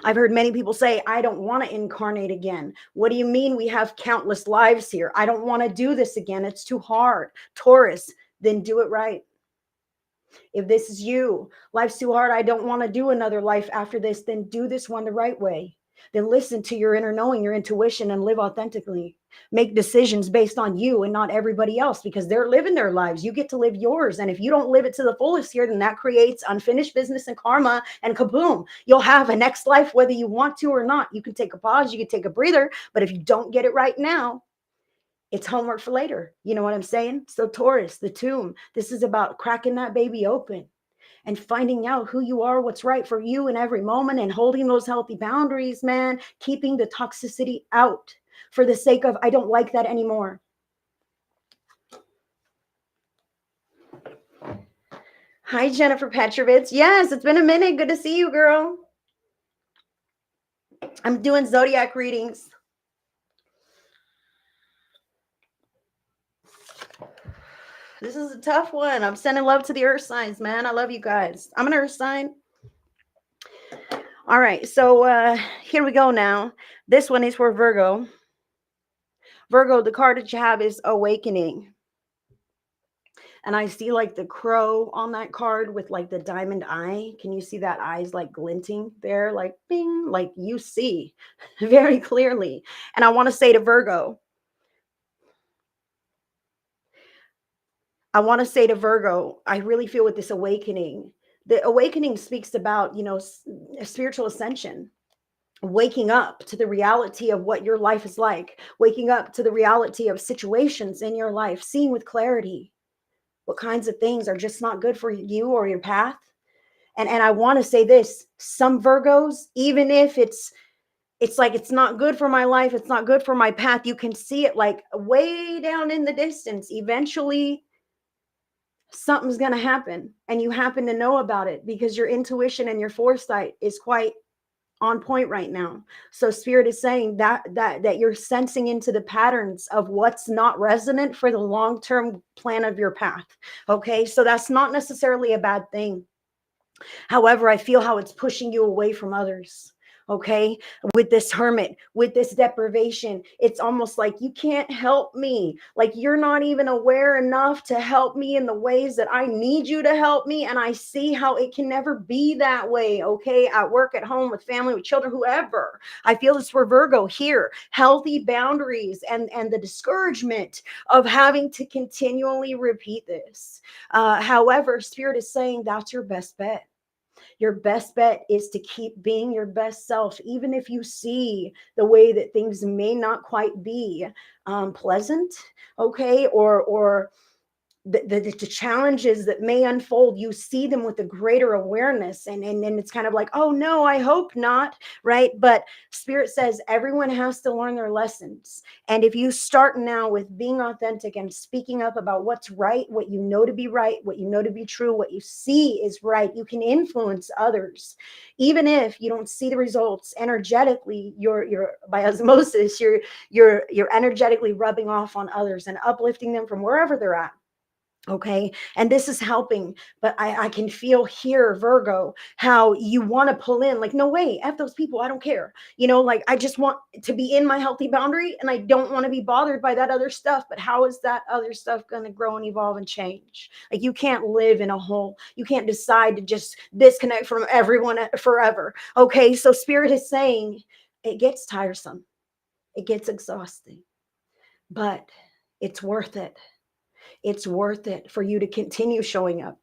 I've heard many people say, I don't want to incarnate again. What do you mean? We have countless lives here. I don't want to do this again. It's too hard. Taurus, then do it right. If this is you, life's too hard. I don't want to do another life after this. Then do this one the right way. Then listen to your inner knowing, your intuition, and live authentically. Make decisions based on you and not everybody else, because they're living their lives. You get to live yours. And if you don't live it to the fullest here, then that creates unfinished business and karma, and kaboom, you'll have a next life, whether you want to or not. You can take a pause, you can take a breather, but if you don't get it right now, it's homework for later. You know what I'm saying? So Taurus, the tomb, this is about cracking that baby open and finding out who you are, what's right for you in every moment, and holding those healthy boundaries, man, keeping the toxicity out for the sake of, I don't like that anymore. Hi, Jennifer Petrovitz. Yes, it's been a minute. Good to see you, girl. I'm doing Zodiac readings. This is a tough one. I'm sending love to the earth signs, man. I love you guys. I'm an earth sign. All right, so here we go now. This one is for Virgo. Virgo, the card that you have is Awakening. And I see like the crow on that card with like the diamond eye. Can you see that eye's like glinting there? Like bing, like you see very clearly. And I want to say to Virgo, I really feel with this awakening. The awakening speaks about, a spiritual ascension, waking up to the reality of what your life is like, waking up to the reality of situations in your life, seeing with clarity what kinds of things are just not good for you or your path. And I want to say this, some Virgos, even if it's like, it's not good for my life, it's not good for my path, you can see it like way down in the distance. Eventually something's going to happen, and you happen to know about it because your intuition and your foresight is quite on point right now. So spirit is saying that you're sensing into the patterns of what's not resonant for the long-term plan of your path. Okay, so that's not necessarily a bad thing. However, I feel how it's pushing you away from others. Okay, with this hermit, with this deprivation, it's almost like you can't help me. Like you're not even aware enough to help me in the ways that I need you to help me. And I see how it can never be that way. Okay, at work, at home, with family, with children, whoever. I feel this for Virgo here. Healthy boundaries and the discouragement of having to continually repeat this. However, Spirit is saying that's your best bet. Your best bet is to keep being your best self, even if you see the way that things may not quite be pleasant, okay, or the challenges that may unfold, you see them with a greater awareness, and it's kind of like, oh no, I hope not, right? But spirit says everyone has to learn their lessons, and if you start now with being authentic and speaking up about what's right, what you know to be right, what you know to be true, what you see is right, you can influence others. Even if you don't see the results energetically, you're by osmosis, you're energetically rubbing off on others and uplifting them from wherever they're at. Okay. And this is helping, but I can feel here, Virgo, how you want to pull in, like, no way, F those people. I don't care. Like I just want to be in my healthy boundary and I don't want to be bothered by that other stuff. But how is that other stuff going to grow and evolve and change? Like you can't live in a hole. You can't decide to just disconnect from everyone forever. Okay. So spirit is saying it gets tiresome. It gets exhausting, but it's worth it. It's worth it for you to continue showing up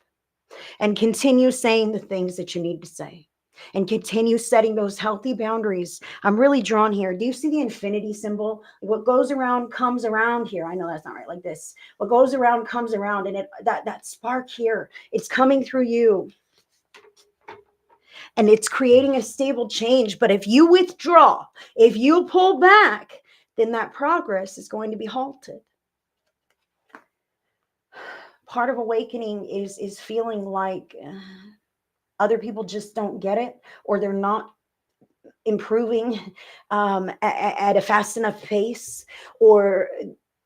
and continue saying the things that you need to say and continue setting those healthy boundaries. I'm really drawn here. Do you see the infinity symbol? What goes around comes around here. I know that's not right, like this. What goes around comes around, and that spark here, it's coming through you and it's creating a stable change. But if you withdraw, if you pull back, then that progress is going to be halted. Part of awakening is feeling like other people just don't get it, or they're not improving at a fast enough pace, or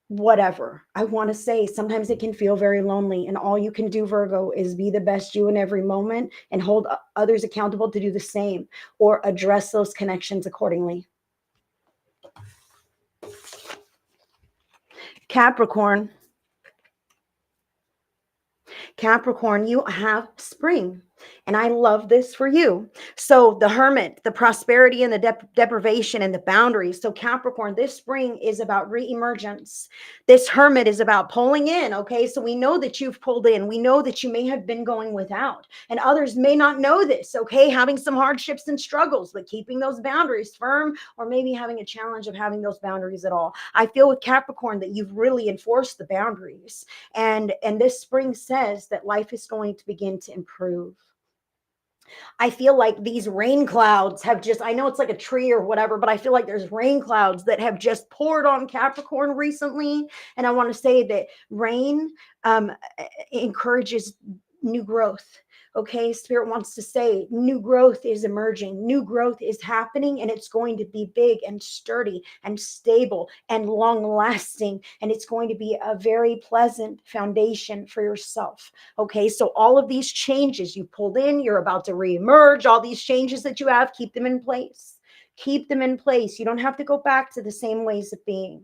whatever. I want to say sometimes it can feel very lonely, and all you can do, Virgo, is be the best you in every moment and hold others accountable to do the same, or address those connections accordingly. Capricorn, you have spring. And I love this for you. So the hermit, the prosperity and the deprivation and the boundaries. So Capricorn, this spring is about reemergence. This hermit is about pulling in. Okay. So we know that you've pulled in. We know that you may have been going without, and others may not know this. Okay. Having some hardships and struggles, but keeping those boundaries firm, or maybe having a challenge of having those boundaries at all. I feel with Capricorn that you've really enforced the boundaries. And this spring says that life is going to begin to improve. I feel like these rain clouds have just, I know it's like a tree or whatever, but I feel like there's rain clouds that have just poured on Capricorn recently. And I want to say that rain encourages new growth. Okay, Spirit wants to say new growth is emerging, new growth is happening, and it's going to be big and sturdy and stable and long lasting, and it's going to be a very pleasant foundation for yourself. Okay, so all of these changes you pulled in, you're about to reemerge, all these changes that you have, keep them in place. Keep them in place. You don't have to go back to the same ways of being.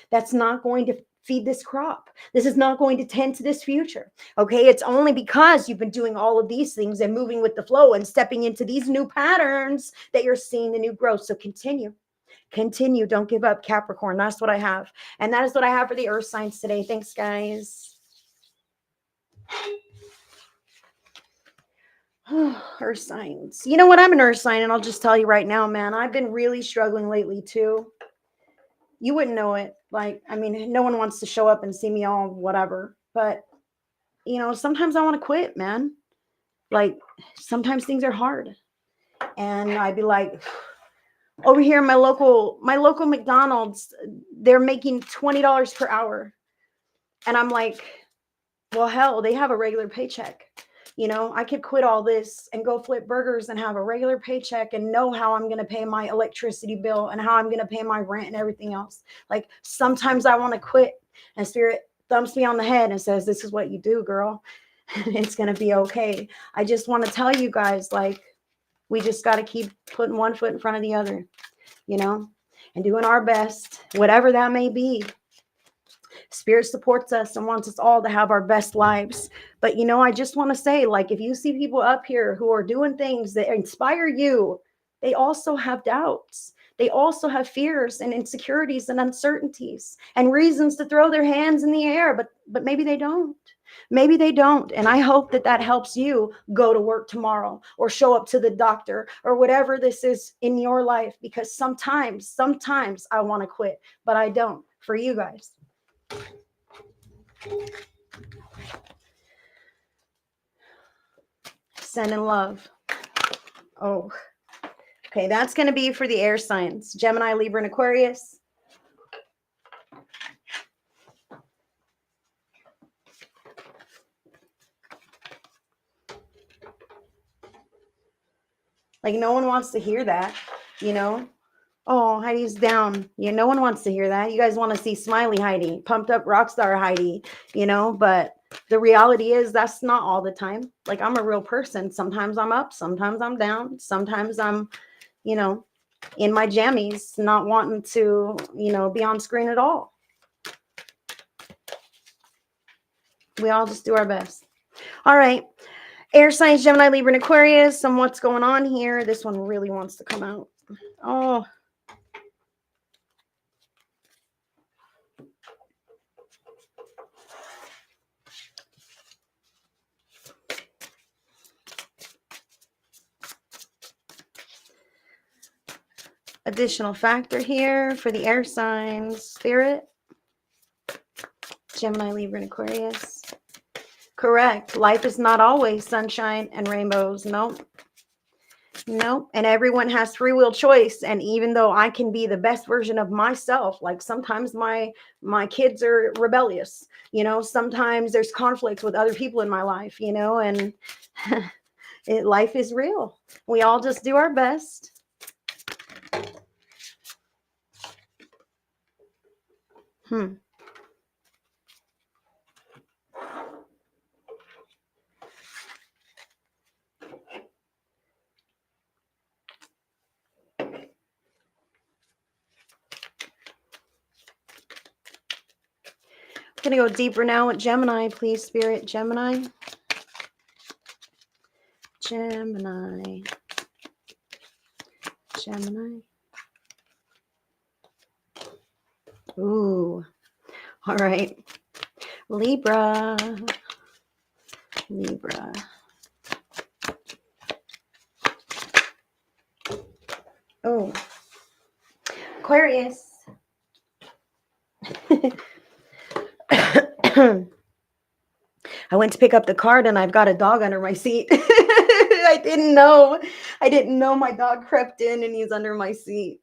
That's not going to feed this crop. This is not going to tend to this future. Okay. It's only because you've been doing all of these things and moving with the flow and stepping into these new patterns that you're seeing the new growth. So continue. Don't give up, Capricorn. That's what I have. And that is what I have for the earth signs today. Thanks, guys. Earth signs. You know what? I'm an earth sign, and I'll just tell you right now, man, I've been really struggling lately too. You wouldn't know it. Like, I mean, no one wants to show up and see me all whatever, but sometimes I want to quit, man. Like, sometimes things are hard, and I'd be like, over here, my local McDonald's, they're making $20 per hour, and I'm like, Well, hell, they have a regular paycheck. I could quit all this and go flip burgers and have a regular paycheck and know how I'm going to pay my electricity bill and how I'm going to pay my rent and everything else. Like sometimes I want to quit, and Spirit thumps me on the head and says, "This is what you do, girl. It's going to be okay." I just want to tell you guys, like, we just got to keep putting one foot in front of the other, and doing our best, whatever that may be. Spirit supports us and wants us all to have our best lives. But, I just want to say, like, if you see people up here who are doing things that inspire you, they also have doubts. They also have fears and insecurities and uncertainties and reasons to throw their hands in the air, but maybe they don't. Maybe they don't. And I hope that helps you go to work tomorrow or show up to the doctor or whatever this is in your life, because sometimes I want to quit, but I don't. For you guys. Sending love. Oh, okay. That's going to be for the air signs: Gemini, Libra, and Aquarius. Like, no one wants to hear that, Oh, Heidi's down. No one wants to hear that. You guys want to see smiley Heidi, pumped up rock star Heidi, but the reality is that's not all the time. Like, I'm a real person. Sometimes I'm up, sometimes I'm down, sometimes I'm, in my jammies, not wanting to, be on screen at all. We all just do our best. All right. Air signs, Gemini, Libra, and Aquarius. And what's going on here? This one really wants to come out. Oh. Additional factor here for the air signs: Spirit, Gemini, Libra, and Aquarius. Correct. Life is not always sunshine and rainbows. Nope. And everyone has free will choice. And even though I can be the best version of myself, like sometimes my kids are rebellious, sometimes there's conflicts with other people in my life, and life is real. We all just do our best. I'm going to go deeper now with Gemini, please, Spirit. Gemini. Ooh. All right. Libra. Oh. Aquarius. I went to pick up the card and I've got a dog under my seat. I didn't know my dog crept in and he's under my seat.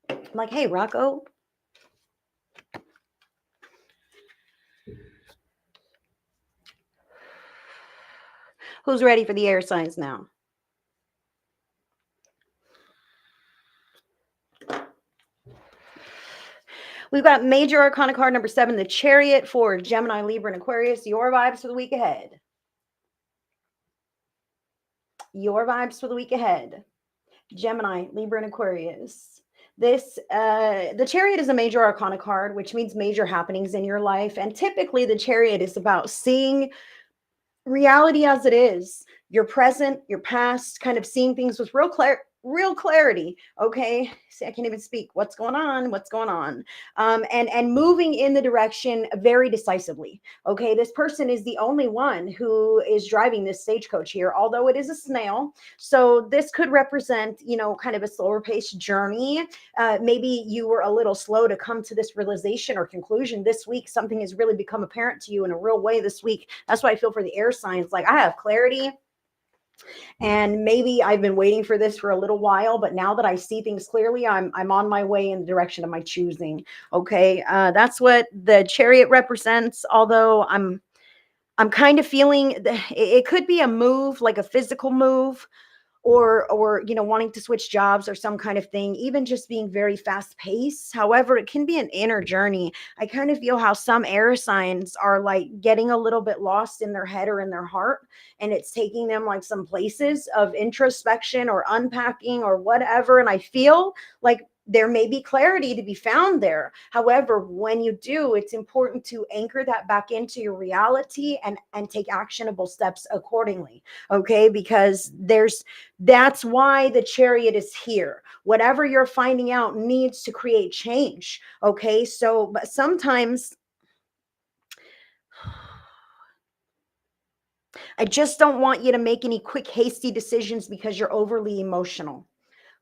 I'm like, hey, Rocco. Who's ready for the air signs now? We've got major arcana card number 7, the Chariot, for Gemini, Libra, and Aquarius. Your vibes for the week ahead. Gemini, Libra, and Aquarius. The Chariot is a major arcana card, which means major happenings in your life. And typically the Chariot is about seeing reality as it is, your present, your past, kind of seeing things with real clarity. Okay. See, I can't even speak. What's going on? And moving in the direction very decisively. Okay. This person is the only one who is driving this stagecoach here, although it is a snail. So this could represent, kind of a slower paced journey. Maybe you were a little slow to come to this realization or conclusion this week. Something has really become apparent to you in a real way this week. That's why I feel for the air signs. Like, I have clarity. And maybe I've been waiting for this for a little while, but now that I see things clearly, I'm on my way in the direction of my choosing. Okay, that's what the chariot represents. Although I'm kind of feeling it could be a move, like a physical move, or wanting to switch jobs or some kind of thing, even just being very fast paced. However, it can be an inner journey. I kind of feel how some air signs are like getting a little bit lost in their head or in their heart, and it's taking them like some places of introspection or unpacking or whatever. And I feel like there may be clarity to be found there. However, when you do, it's important to anchor that back into your reality and take actionable steps accordingly. Okay, because that's why the chariot is here. Whatever you're finding out needs to create change. Okay. So, but sometimes I just don't want you to make any quick, hasty decisions because you're overly emotional.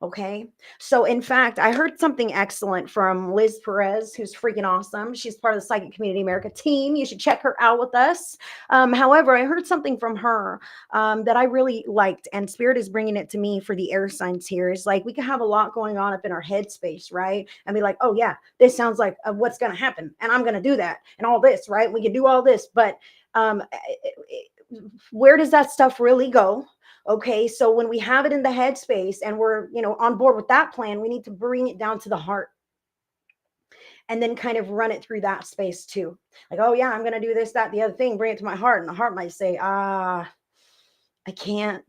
Okay. So, in fact, I heard something excellent from Liz Perez, who's freaking awesome. She's part of the Psychic Community America team. You should check her out with us. However, I heard something from her that I really liked, and Spirit is bringing it to me for the air signs here. Is like we can have a lot going on up in our headspace, right? And be like, oh, yeah, this sounds like what's going to happen, and I'm going to do that, and all this, right? We can do all this, but um, where does that stuff really go? Okay, so when we have it in the headspace and we're, on board with that plan, we need to bring it down to the heart and then kind of run it through that space too. Like, oh yeah, I'm going to do this, that, the other thing, bring it to my heart. And the heart might say, I can't,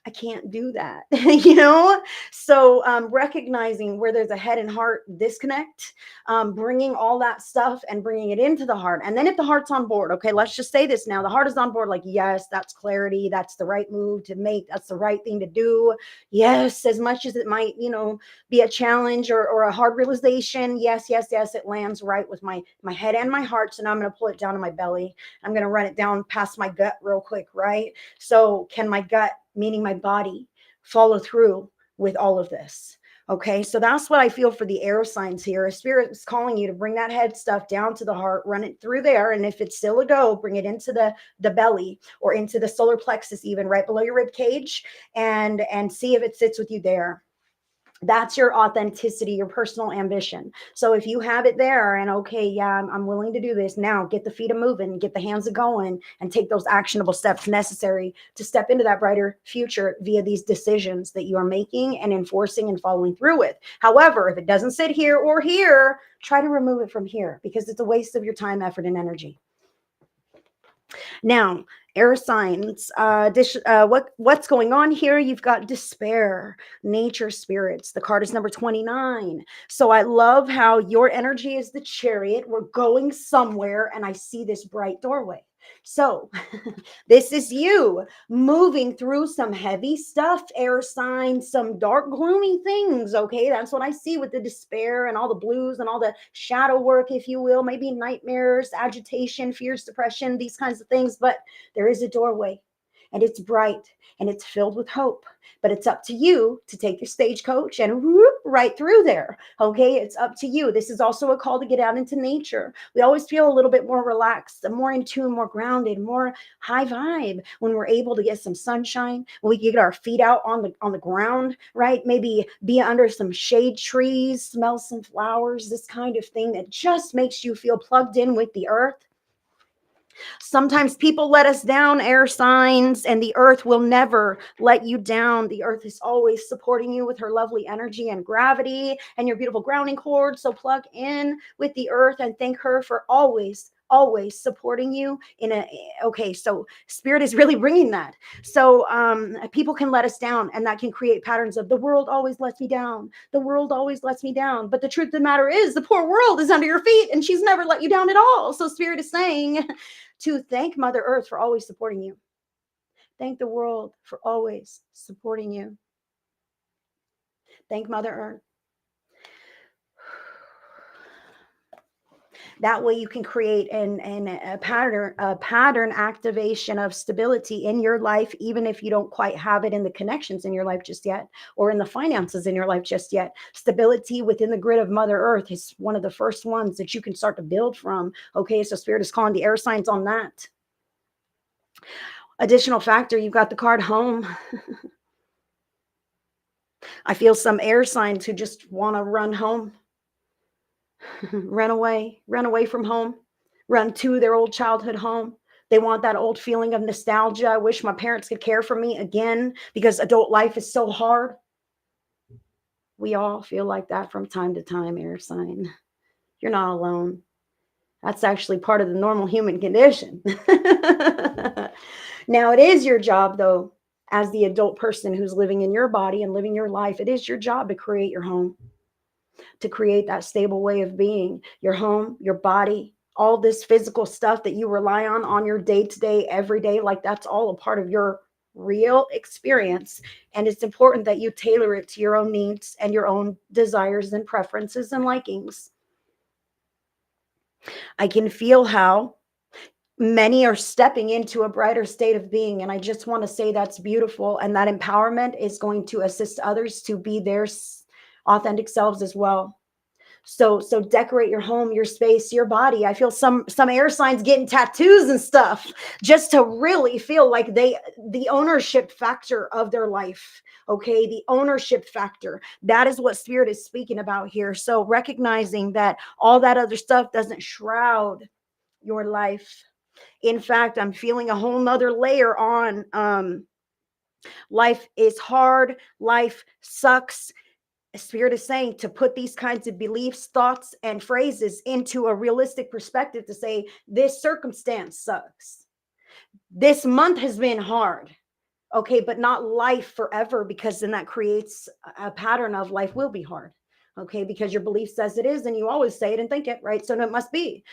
I can't do that, So recognizing where there's a head and heart disconnect, bringing all that stuff and bringing it into the heart. And then if the heart's on board, okay, let's just say this now. The heart is on board, like, yes, that's clarity. That's the right move to make. That's the right thing to do. Yes, as much as it might, be a challenge or a hard realization. Yes, yes, yes, it lands right with my head and my heart. So now I'm going to pull it down to my belly. I'm going to run it down past my gut real quick, right? So can my gut, meaning my body, follow through with all of this? Okay, so that's what I feel for the air signs here. A spirit is calling you to bring that head stuff down to the heart, run it through there, and if it's still a go, bring it into the belly or into the solar plexus, even right below your rib cage, and see if it sits with you there. That's your authenticity, your personal ambition. So if you have it there and okay, yeah, I'm willing to do this now, get the feet a moving, get the hands a going, and take those actionable steps necessary to step into that brighter future via these decisions that you are making and enforcing and following through with. However, if it doesn't sit here or here, try to remove it from here because it's a waste of your time, effort, and energy. Now, air signs, what's going on here? You've got despair, nature spirits. The card is number 29. So I love how your energy is the chariot. We're going somewhere, and I see this bright doorway. So this is you moving through some heavy stuff, air signs, some dark, gloomy things. Okay, that's what I see with the despair and all the blues and all the shadow work, if you will, maybe nightmares, agitation, fears, depression, these kinds of things. But there is a doorway, and it's bright and it's filled with hope. But it's up to you to take your stagecoach and whoop, right through there. Okay, it's up to you. This is also a call to get out into nature. We always feel a little bit more relaxed, more in tune, more grounded, more high vibe when we're able to get some sunshine. When we can get our feet out on the ground, right? Maybe be under some shade trees, smell some flowers, this kind of thing that just makes you feel plugged in with the earth. Sometimes people let us down, air signs, and the earth will never let you down. The earth is always supporting you with her lovely energy and gravity and your beautiful grounding cord. So plug in with the earth and thank her for always supporting you okay, so spirit is really bringing that. So people can let us down, and that can create patterns of the world always lets me down, the world always lets me down. But the truth of the matter is the poor world is under your feet and she's never let you down at all. So spirit is saying to thank Mother Earth for always supporting you. Thank the world for always supporting you. Thank Mother Earth. That way you can create a pattern activation of stability in your life, even if you don't quite have it in the connections in your life just yet, or in the finances in your life just yet. Stability within the grid of Mother Earth is one of the first ones that you can start to build from. Okay, so Spirit is calling the air signs on that. Additional factor, you've got the card home. I feel some air signs who just want to run home, run away from home, run to their old childhood home. They want that old feeling of nostalgia. I wish my parents could care for me again because adult life is so hard. We all feel like that from time to time, air sign. You're not alone. That's actually part of the normal human condition. Now, it is your job, though, as the adult person who's living in your body and living your life, it is your job to create your home, to create that stable way of being. Your home, your body, all this physical stuff that you rely on your day to day, every day, like that's all a part of your real experience. And it's important that you tailor it to your own needs and your own desires and preferences and likings. I can feel how many are stepping into a brighter state of being. And I just want to say that's beautiful. And that empowerment is going to assist others to be their authentic selves as well. So decorate your home, your space, your body. I feel some air signs getting tattoos and stuff just to really feel like the ownership factor of their life. Okay, the ownership factor. That is what spirit is speaking about here. So recognizing that all that other stuff doesn't shroud your life. In fact, I'm feeling a whole nother layer on life is hard, life sucks. Spirit is saying to put these kinds of beliefs, thoughts, and phrases into a realistic perspective to say, this circumstance sucks. This month has been hard. Okay, but not life forever, because then that creates a pattern of life will be hard. Okay, because your belief says it is, and you always say it and think it, right? So it must be.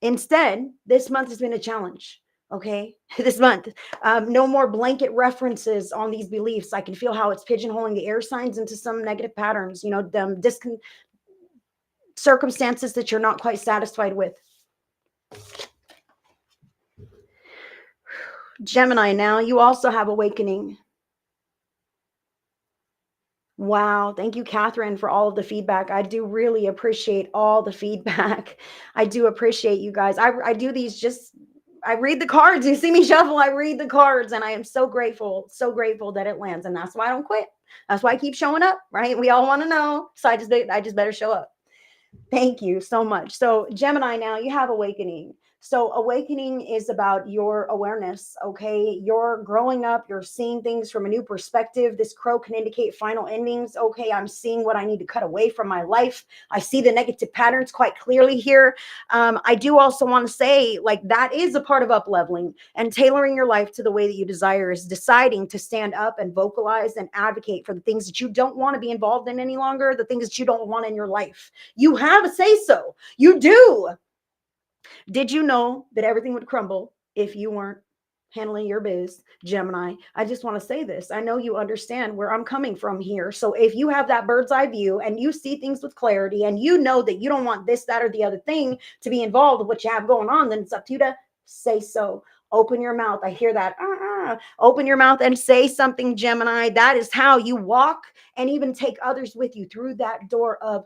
Instead, this month has been a challenge. Okay, this month, no more blanket references on these beliefs. I can feel how it's pigeonholing the air signs into some negative patterns, them circumstances that you're not quite satisfied with. Gemini, now you also have awakening. Wow. Thank you, Catherine, for all of the feedback. I do really appreciate all the feedback. I do appreciate you guys. I do these I read the cards. You see me shuffle, I read the cards, and I am so grateful that it lands. And that's why I don't quit. That's why I keep showing up, right? We all want to know. So I just better show up. Thank you so much. So Gemini, now you have awakening. So awakening is about your awareness. Okay. You're growing up. You're seeing things from a new perspective. This crow can indicate final endings. Okay. I'm seeing what I need to cut away from my life. I see the negative patterns quite clearly here. I do also want to say, like, that is a part of up leveling, and tailoring your life to the way that you desire is deciding to stand up and vocalize and advocate for the things that you don't want to be involved in any longer, the things that you don't want in your life. You have a say so. You do. Did you know that everything would crumble if you weren't handling your biz, Gemini? I just want to say this. I know you understand where I'm coming from here. So if you have that bird's eye view and you see things with clarity, and you know that you don't want this, that, or the other thing to be involved with what you have going on, then it's up to you to say so. Open your mouth. I hear that. Open your mouth and say something, Gemini. That is how you walk and even take others with you through that door of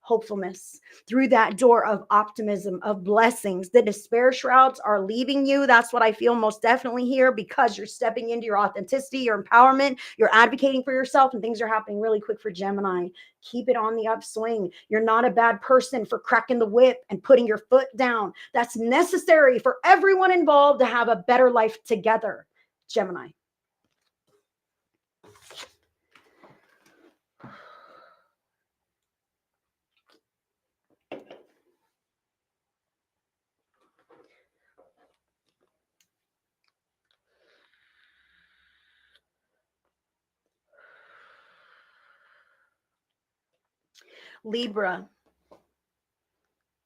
hopefulness, through that door of optimism, of blessings. The despair shrouds are leaving you. That's what I feel most definitely here, because you're stepping into your authenticity, your empowerment, you're advocating for yourself, and things are happening really quick for Gemini. Keep it on the upswing. You're not a bad person for cracking the whip and putting your foot down. That's necessary for everyone involved to have a better life together, Gemini. Libra.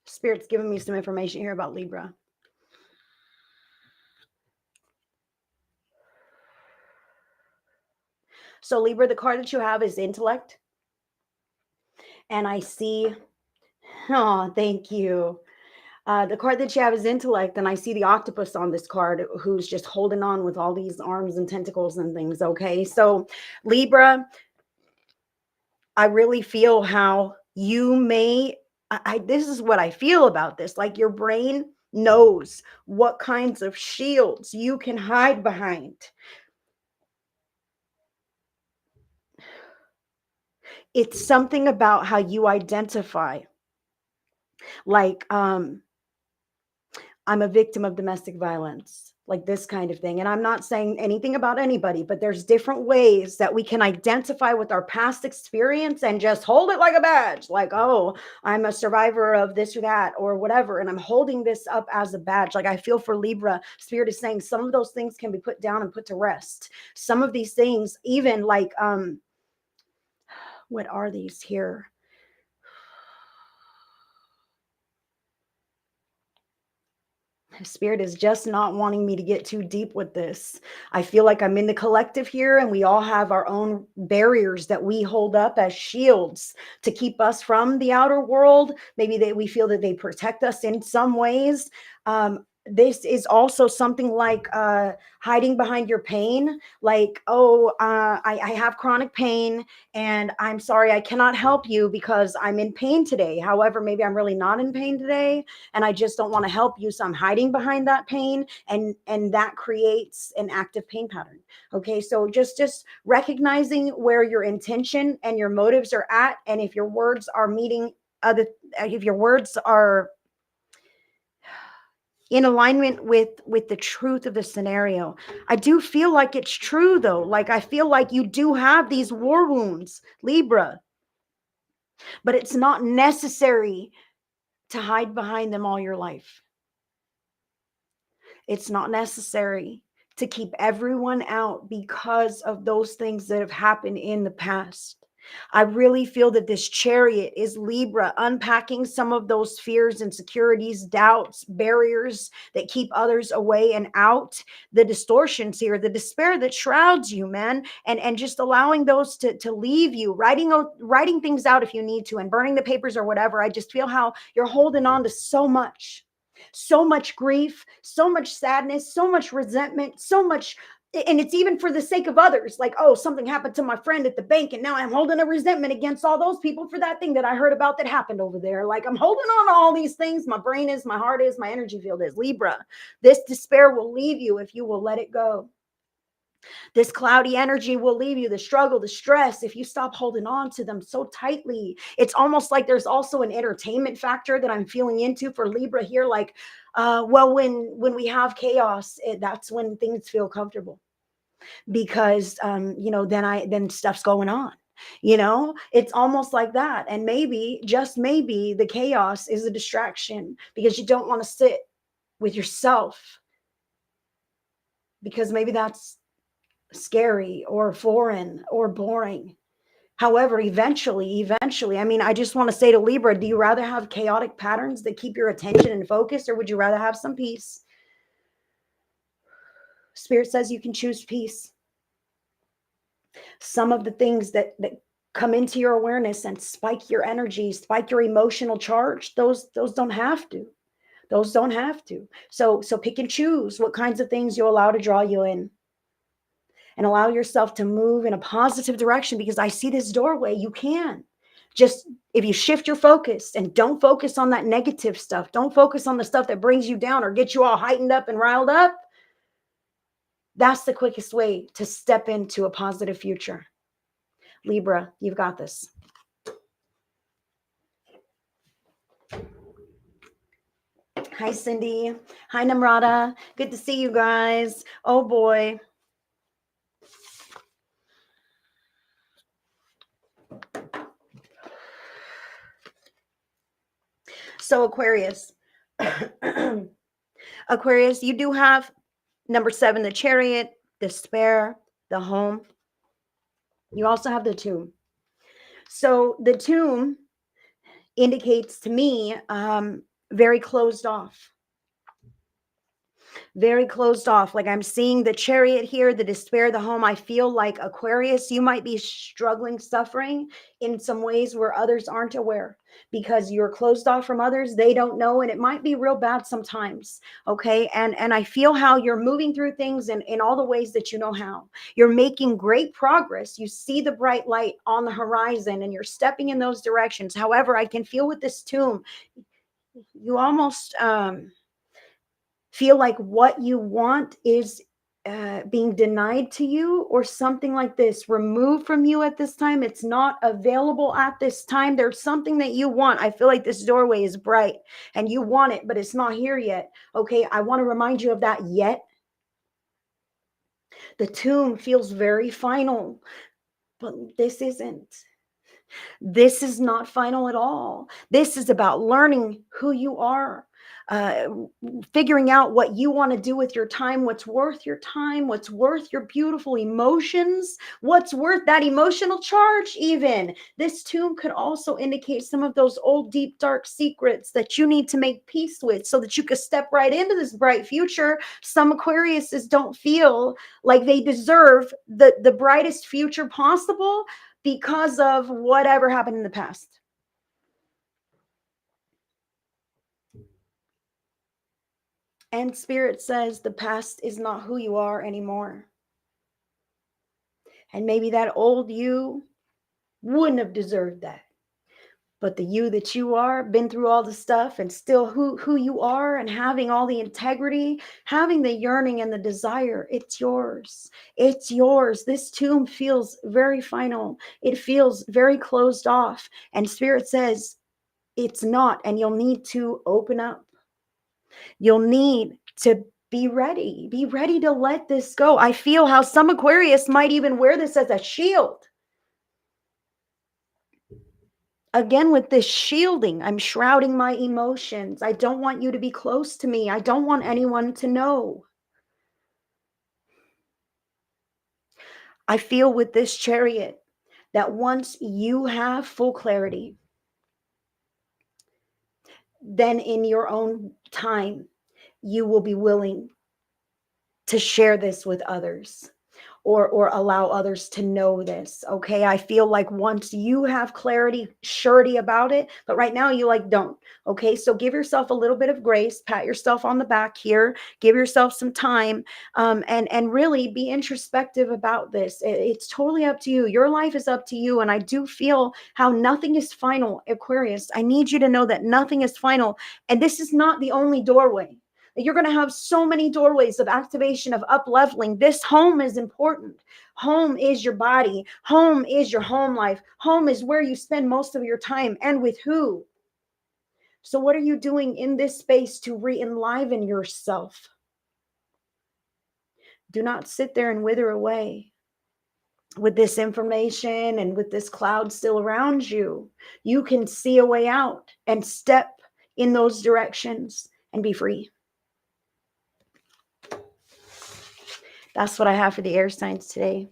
Spirit's giving me some information here about Libra. So Libra, the card that you have is intellect. And I see, oh, thank you. The card that you have is intellect, and I see the octopus on this card who's just holding on with all these arms and tentacles and things. Okay. So Libra, I really feel how you may, this is what I feel about this. Like, your brain knows what kinds of shields you can hide behind. It's something about how you identify, like, I'm a victim of domestic violence, like this kind of thing. And I'm not saying anything about anybody, but there's different ways that we can identify with our past experience and just hold it like a badge. Like, oh, I'm a survivor of this or that or whatever. And I'm holding this up as a badge. Like, I feel for Libra, Spirit is saying some of those things can be put down and put to rest. Some of these things, even like, what are these here? Spirit is just not wanting me to get too deep with this. I feel like I'm in the collective here, and we all have our own barriers that we hold up as shields to keep us from the outer world. Maybe we feel that they protect us in some ways. This is also something like hiding behind your pain, like, oh, I have chronic pain, and I'm sorry, I cannot help you because I'm in pain today. However, maybe I'm really not in pain today, and I just don't want to help you, so I'm hiding behind that pain, and that creates an active pain pattern. Okay, so just recognizing where your intention and your motives are at, and if your words are meeting other, if your words are in alignment with the truth of the scenario. I do feel like it's true though. Like, I feel like you do have these war wounds, Libra, but it's not necessary to hide behind them all your life. It's not necessary to keep everyone out because of those things that have happened in the past. I really feel that this chariot is Libra unpacking some of those fears, insecurities, doubts, barriers that keep others away and out, the distortions here, the despair that shrouds you, man, and just allowing those to leave you, writing things out if you need to, and burning the papers or whatever. I just feel how you're holding on to so much grief, so much sadness, so much resentment, so much. And it's even for the sake of others. Like, oh, something happened to my friend at the bank, and now I'm holding a resentment against all those people for that thing that I heard about that happened over there. Like, I'm holding on to all these things. My brain is, my heart is, my energy field is. Libra, this despair will leave you if you will let it go. This cloudy energy will leave you, the struggle, the stress, if you stop holding on to them so tightly. It's almost like there's also an entertainment factor that I'm feeling into for Libra here. Like, well, when we have chaos, that's when things feel comfortable, because then stuff's going on. It's almost like that. And maybe, just maybe, the chaos is a distraction because you don't want to sit with yourself, because maybe that's scary or foreign or boring. However, eventually, I mean, I just want to say to Libra, do you rather have chaotic patterns that keep your attention and focus, or would you rather have some peace? Spirit says you can choose peace. Some of the things that come into your awareness and spike your energy, spike your emotional charge, those don't have to. Those don't have to. So pick and choose what kinds of things you allow to draw you in, and allow yourself to move in a positive direction, because I see this doorway. You can just, if you shift your focus and don't focus on that negative stuff, don't focus on the stuff that brings you down or gets you all heightened up and riled up, that's the quickest way to step into a positive future. Libra, you've got this. Hi, Cindy. Hi, Namrata. Good to see you guys. Oh boy. So Aquarius, Aquarius, you do have number 7, the Chariot, despair, the home. You also have the Tomb. So the Tomb indicates to me very closed off. Very closed off. Like, I'm seeing the Chariot here, the despair, the home. I feel like, Aquarius, you might be struggling, suffering in some ways where others aren't aware, because you're closed off from others. They don't know, and it might be real bad sometimes. Okay. And I feel how you're moving through things in all the ways that you know how. You're making great progress. You see the bright light on the horizon, and you're stepping in those directions. However, I can feel with this Tomb, you almost feel like what you want is being denied to you, or something like this, removed from you at this time. It's not available at this time. There's something that you want. I feel like this doorway is bright and you want it, but it's not here yet. Okay, I want to remind you of that yet. The tomb feels very final, but this isn't. This is not final at all. This is about learning who you are, uh, figuring out what you want to do with your time, what's worth your time, what's worth your beautiful emotions, what's worth that emotional charge, even. This tomb could also indicate some of those old, deep, dark secrets that you need to make peace with so that you could step right into this bright future. Some Aquariuses don't feel like they deserve the brightest future possible because of whatever happened in the past. And Spirit says the past is not who you are anymore. And maybe that old you wouldn't have deserved that. But the you that you are, been through all the stuff and still who you are, and having all the integrity, having the yearning and the desire, it's yours. It's yours. This tomb feels very final. It feels very closed off. And Spirit says it's not, and you'll need to open up. You'll need to be ready. Be ready to let this go. I feel how some Aquarius might even wear this as a shield. Again, with this shielding, I'm shrouding my emotions. I don't want you to be close to me. I don't want anyone to know. I feel with this Chariot that once you have full clarity, then in your own time, you will be willing to share this with others. Or allow others to know this. Okay, I feel like once you have clarity, surety about it, but right now you like don't. Okay, so give yourself a little bit of grace, pat yourself on the back here, give yourself some time, and really be introspective about this. It's totally up to you. Your life is up to you. And I do feel how nothing is final, Aquarius. I need you to know that nothing is final, and this is not the only doorway. You're going to have so many doorways of activation, of up leveling. This home is important. Home is your body. Home is your home life. Home is where you spend most of your time, and with who. So what are you doing in this space to re-enliven yourself? Do not sit there and wither away with this information and with this cloud still around you. You can see a way out and step in those directions and be free. That's what I have for the air signs today.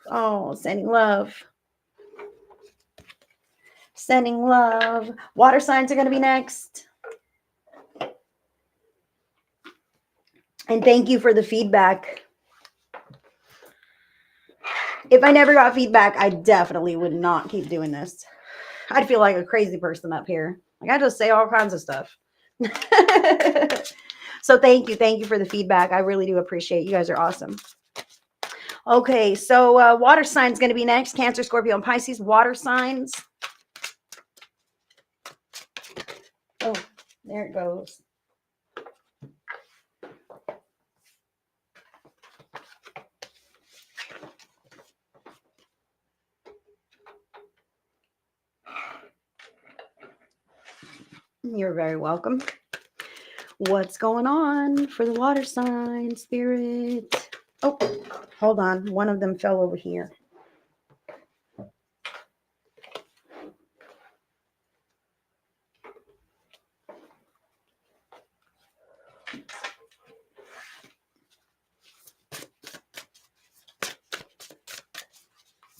Oh, sending love. Sending love. Water signs are going to be next. And thank you for the feedback. If I never got feedback, I definitely would not keep doing this. I'd feel like a crazy person up here. Like I just say all kinds of stuff. So thank you. Thank you for the feedback. I really do appreciate it. You guys are awesome. Okay, so water signs going to be next. Cancer, Scorpio, and Pisces. Water signs. Oh, there it goes. You're very welcome. What's going on for the water sign, Spirit? Oh, hold on. One of them fell over here.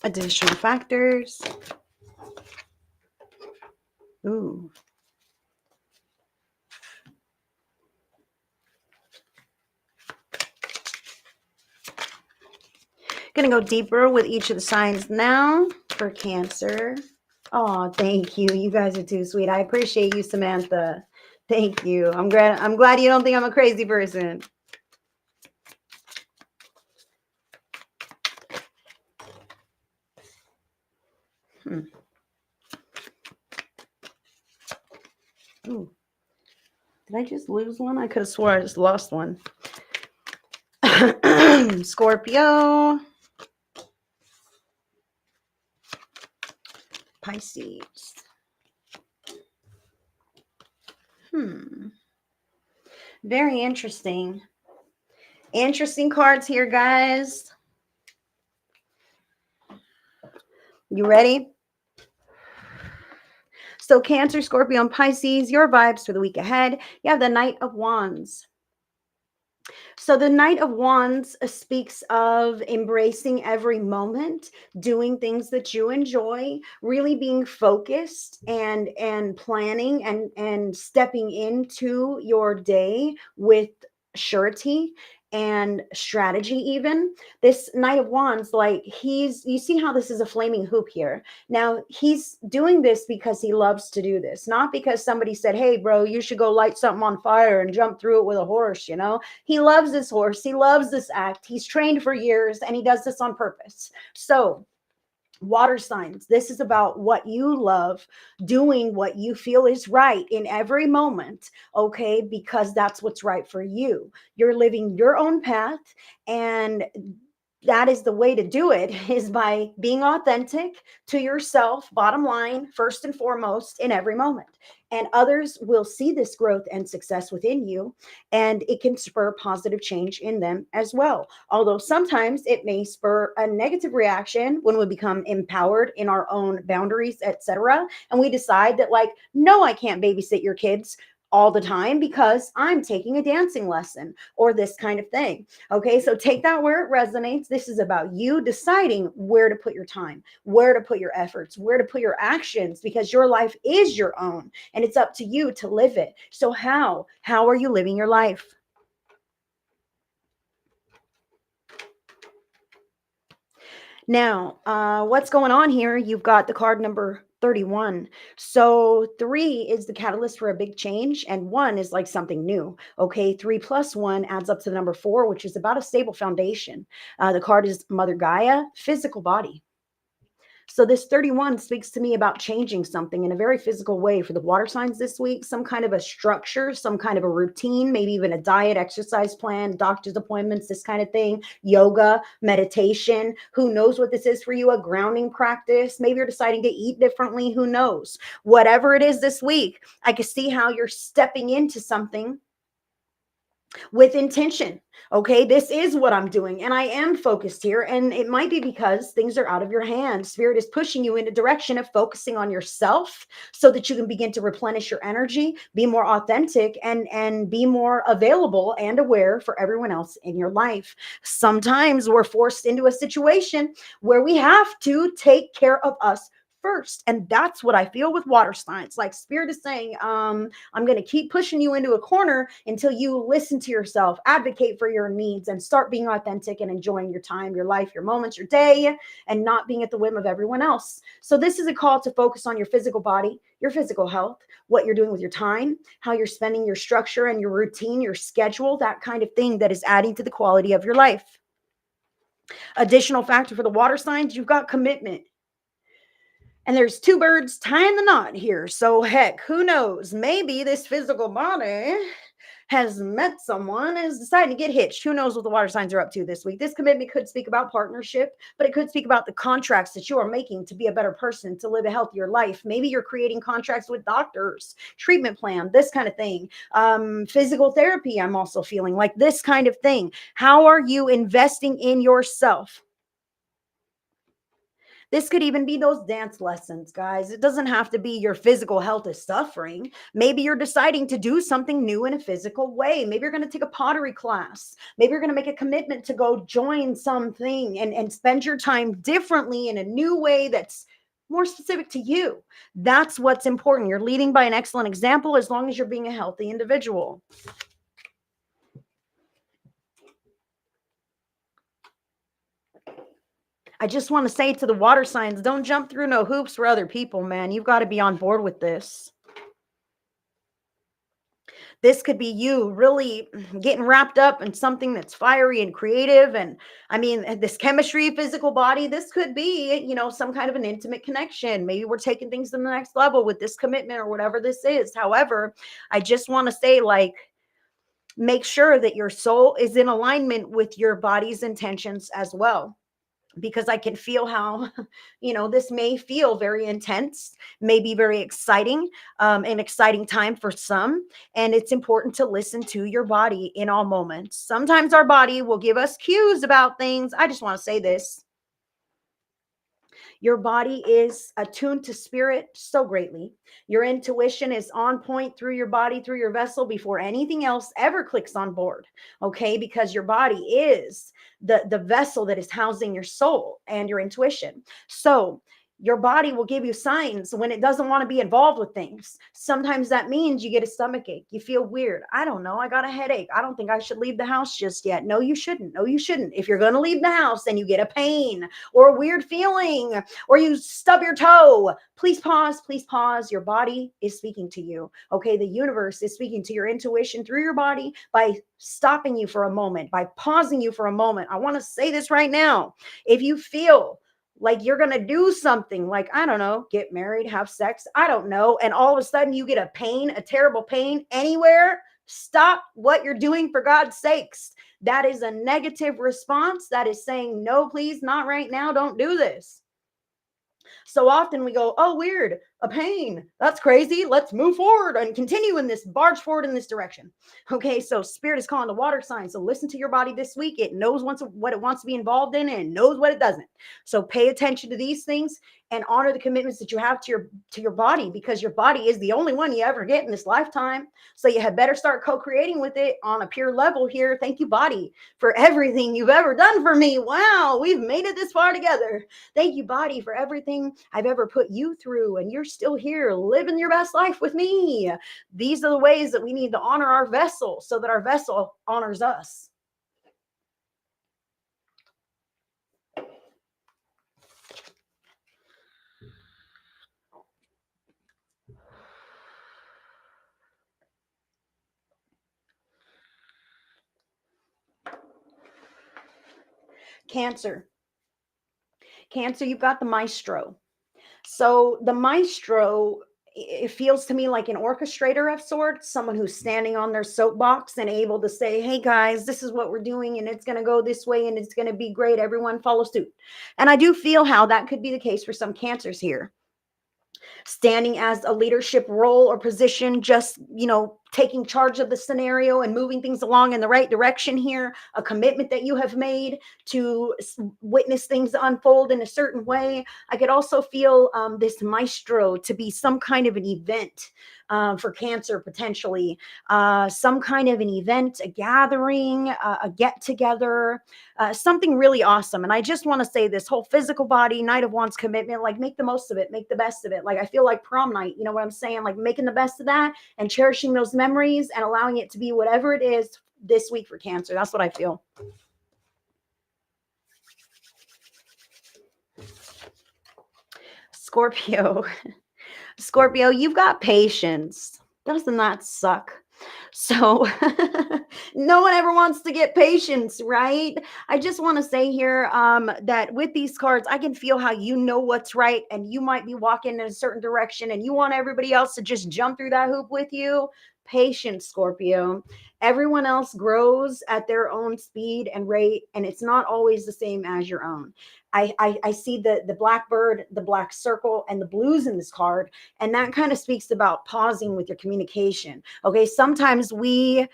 Additional factors. Ooh. Gonna go deeper with each of the signs now for Cancer. Oh, thank you. You guys are too sweet. I appreciate you, Samantha. Thank you. I'm glad you don't think I'm a crazy person. Ooh, did I just lose one? I could have swore I just lost one. Scorpio, Pisces. Very interesting. Interesting cards here, guys. You ready? So Cancer, Scorpio, and Pisces, your vibes for the week ahead. You have the Knight of Wands. So the Knight of Wands speaks of embracing every moment, doing things that you enjoy, really being focused and planning and stepping into your day with surety and strategy. Even this Knight of Wands, like, you see how this is a flaming hoop here. Now he's doing this because he loves to do this, not because somebody said, hey bro, you should go light something on fire and jump through it with a horse. He loves this horse. He loves this act. He's trained for years and he does this on purpose. So, water signs, this is about what you love, doing what you feel is right in every moment, okay? Because that's what's right for you. You're living your own path, and that is the way to do it, is by being authentic to yourself, bottom line, first and foremost, in every moment. And others will see this growth and success within you, and it can spur positive change in them as well. Although sometimes it may spur a negative reaction when we become empowered in our own boundaries, etc. And we decide that, like, no, I can't babysit your kids all the time because I'm taking a dancing lesson, or this kind of thing. Okay, so take that where it resonates. This is about you deciding where to put your time, where to put your efforts, where to put your actions, because your life is your own and it's up to you to live it. So how are you living your life? Now, what's going on here? You've got the card number 31. So 3 is the catalyst for a big change, and 1 is like something new. Okay, 3 plus 1 adds up to the number 4, which is about a stable foundation. The card is Mother Gaia, physical body. So this 31 speaks to me about changing something in a very physical way for the water signs this week, some kind of a structure, some kind of a routine, maybe even a diet, exercise plan, doctor's appointments, this kind of thing, yoga, meditation. Who knows what this is for you? A grounding practice. Maybe you're deciding to eat differently. Who knows? Whatever it is this week, I can see how you're stepping into something with intention. Okay, this is what I'm doing, and I am focused here. And it might be because things are out of your hands. Spirit is pushing you in a direction of focusing on yourself so that you can begin to replenish your energy, be more authentic, and be more available and aware for everyone else in your life. Sometimes we're forced into a situation where we have to take care of us first, and that's what I feel with water signs. Like, Spirit is saying, I'm going to keep pushing you into a corner until you listen to yourself, advocate for your needs, and start being authentic and enjoying your time, your life, your moments, your day, and not being at the whim of everyone else. So this is a call to focus on your physical body, your physical health, what you're doing with your time, how you're spending your structure and your routine, your schedule, that kind of thing that is adding to the quality of your life. Additional factor for the water signs, you've got commitment. And there's two birds tying the knot here. So heck, who knows? Maybe this physical body has met someone and is deciding to get hitched. Who knows what the water signs are up to this week? This commitment could speak about partnership, but it could speak about the contracts that you are making to be a better person, to live a healthier life. Maybe you're creating contracts with doctors, treatment plan, this kind of thing. Physical therapy, I'm also feeling like this kind of thing. How are you investing in yourself? This could even be those dance lessons, guys. It doesn't have to be your physical health is suffering. Maybe you're deciding to do something new in a physical way. Maybe you're going to take a pottery class. Maybe you're going to make a commitment to go join something and spend your time differently in a new way that's more specific to you. That's what's important. You're leading by an excellent example as long as you're being a healthy individual. I just want to say to the water signs, don't jump through no hoops for other people, man. You've got to be on board with this. This could be you really getting wrapped up in something that's fiery and creative. And I mean, this chemistry, physical body, this could be, some kind of an intimate connection. Maybe we're taking things to the next level with this commitment or whatever this is. However, I just want to say, like, make sure that your soul is in alignment with your body's intentions as well, because I can feel how, this may feel very intense, may be very exciting, an exciting time for some. And it's important to listen to your body in all moments. Sometimes our body will give us cues about things. I just want to say this. Your body is attuned to spirit so greatly. Your intuition is on point through your body, through your vessel, before anything else ever clicks on board. Okay, because your body is the vessel that is housing your soul and your intuition. So your body will give you signs when it doesn't want to be involved with things. Sometimes that means you get a stomach ache. You feel weird. I don't know. I got a headache. I don't think I should leave the house just yet. No, you shouldn't. No, you shouldn't. If you're going to leave the house and you get a pain or a weird feeling or you stub your toe, please pause. Please pause. Your body is speaking to you. Okay. The universe is speaking to your intuition through your body by stopping you for a moment, by pausing you for a moment. I want to say this right now. If you feel like you're going to do something like, I don't know, get married, have sex, I don't know, and all of a sudden you get a pain, a terrible pain anywhere, stop what you're doing, for God's sakes. That is a negative response. That is saying, no, please, not right now. Don't do this. So often we go, oh, weird, a pain. That's crazy. Let's move forward and continue in this, barge forward in this direction. Okay, so spirit is calling the water sign. So listen to your body this week. It knows what it wants to be involved in and knows what it doesn't. So pay attention to these things and honor the commitments that you have to your body, because your body is the only one you ever get in this lifetime. So you had better start co-creating with it on a pure level here. Thank you, body, for everything you've ever done for me. Wow, we've made it this far together. Thank you, body, for everything I've ever put you through, and you're still here living your best life with me. These are the ways that we need to honor our vessel so that our vessel honors us. Cancer. Cancer, you've got the maestro. So the maestro, it feels to me like an orchestrator of sorts, someone who's standing on their soapbox and able to say, hey guys, this is what we're doing and it's going to go this way and it's going to be great. Everyone follow suit. And I do feel how that could be the case for some cancers here, standing as a leadership role or position, just, taking charge of the scenario and moving things along in the right direction here, a commitment that you have made to witness things unfold in a certain way. I could also feel this maestro to be some kind of an event for cancer, potentially some kind of an event, a gathering, a get together, something really awesome. And I just want to say, this whole physical body, Knight of Wands commitment, like, make the most of it, make the best of it. Like, I feel like prom night, you know what I'm saying? Like, making the best of that and cherishing those memories and allowing it to be whatever it is this week for Cancer. That's what I feel. Scorpio. Scorpio, you've got patience. Doesn't that suck? So no one ever wants to get patience, right? I just want to say here that with these cards, I can feel how you know what's right, and you might be walking in a certain direction and you want everybody else to just jump through that hoop with you. Patience, Scorpio. Everyone else grows at their own speed and rate, and it's not always the same as your own. I see the blackbird, the black circle, and the blues in this card, and that kind of speaks about pausing with your communication. Okay, sometimes we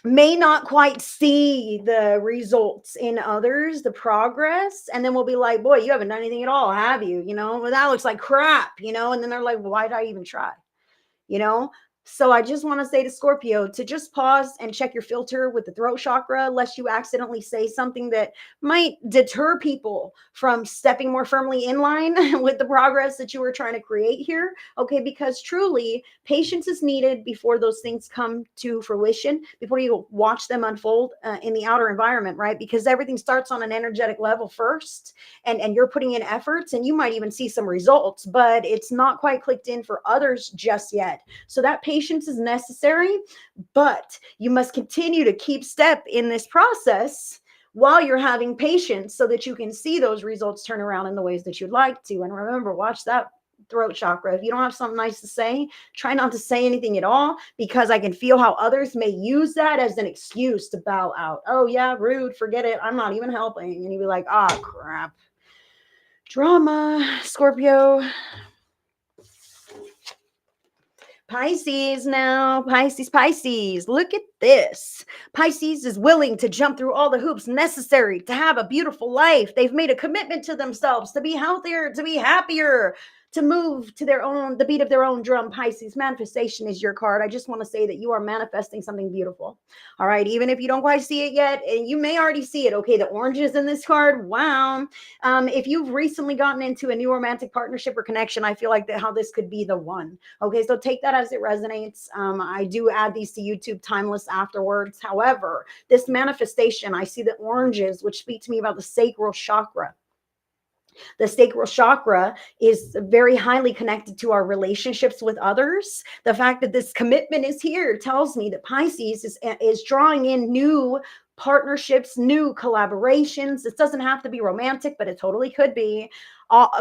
may not quite see the results in others, the progress, and then we'll be like, boy, you haven't done anything at all, have you? Well, that looks like crap, and then they're like, well, why did I even try? you know? So I just want to say to Scorpio to just pause and check your filter with the throat chakra, lest you accidentally say something that might deter people from stepping more firmly in line with the progress that you were trying to create here. Okay, because truly patience is needed before those things come to fruition, before you watch them unfold in the outer environment, right? Because everything starts on an energetic level first, and you're putting in efforts, and you might even see some results, but it's not quite clicked in for others just yet. So that patience is necessary, but you must continue to keep step in this process while you're having patience so that you can see those results turn around in the ways that you'd like to. And remember, watch that throat chakra. If you don't have something nice to say, try not to say anything at all, because I can feel how others may use that as an excuse to bow out. Oh yeah, rude, forget it, I'm not even helping. And you'd be like, ah, crap. Drama. Scorpio. Pisces now. Pisces. Look at this. Pisces is willing to jump through all the hoops necessary to have a beautiful life. They've made a commitment to themselves to be healthier, to be happier, to move to their own, the beat of their own drum. Pisces, manifestation is your card. I just want to say that you are manifesting something beautiful. All right. Even if you don't quite see it yet, and you may already see it. Okay. The oranges in this card. Wow. If you've recently gotten into a new romantic partnership or connection, I feel like how this could be the one. Okay. So take that as it resonates. I do add these to YouTube timeless afterwards. However, this manifestation, I see the oranges, which speak to me about the sacral chakra. The sacral chakra is very highly connected to our relationships with others. The fact that this commitment is here tells me that Pisces is drawing in new partnerships, new collaborations. It doesn't have to be romantic, but it totally could be.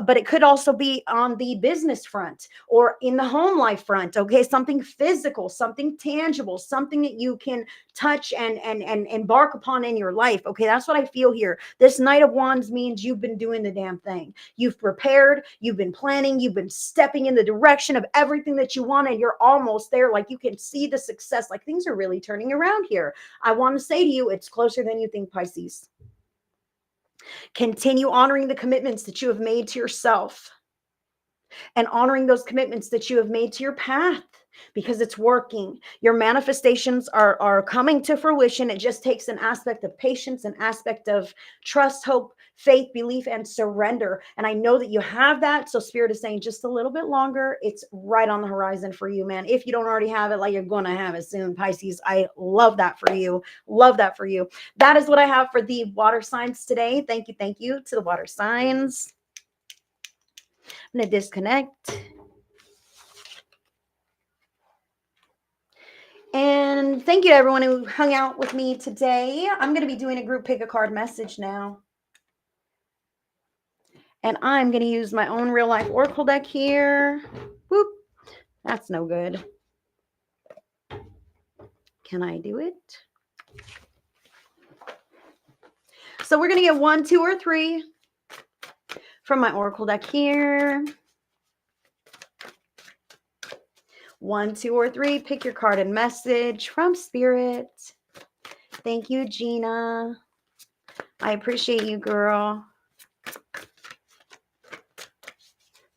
But it could also be on the business front or in the home life front. Okay, something physical, something tangible, something that you can touch and embark upon in your life. Okay, that's what I feel here. This Knight of Wands means you've been doing the damn thing. You've prepared, you've been planning, you've been stepping in the direction of everything that you want, and you're almost there. Like you can see the success, like things are really turning around here. I want to say to you, it's closer than you think, Pisces. Continue honoring the commitments that you have made to yourself and honoring those commitments that you have made to your path, because it's working. Your manifestations are coming to fruition. It just takes an aspect of patience, an aspect of trust, hope, faith, belief, and surrender. And I know that you have that. So Spirit is saying just a little bit longer. It's right on the horizon for you, man. If you don't already have it, like you're going to have it soon, Pisces. I love that for you. Love that for you. That is what I have for the water signs today. Thank you to the water signs. I'm going to disconnect. And thank you to everyone who hung out with me today. I'm going to be doing a group pick a card message now. And I'm going to use my own real life oracle deck here. Whoop. That's no good. Can I do it? So we're going to get 1, 2, or 3 from my oracle deck here. 1, 2, or 3. Pick your card and message from Spirit. Thank you, Gina. I appreciate you, girl.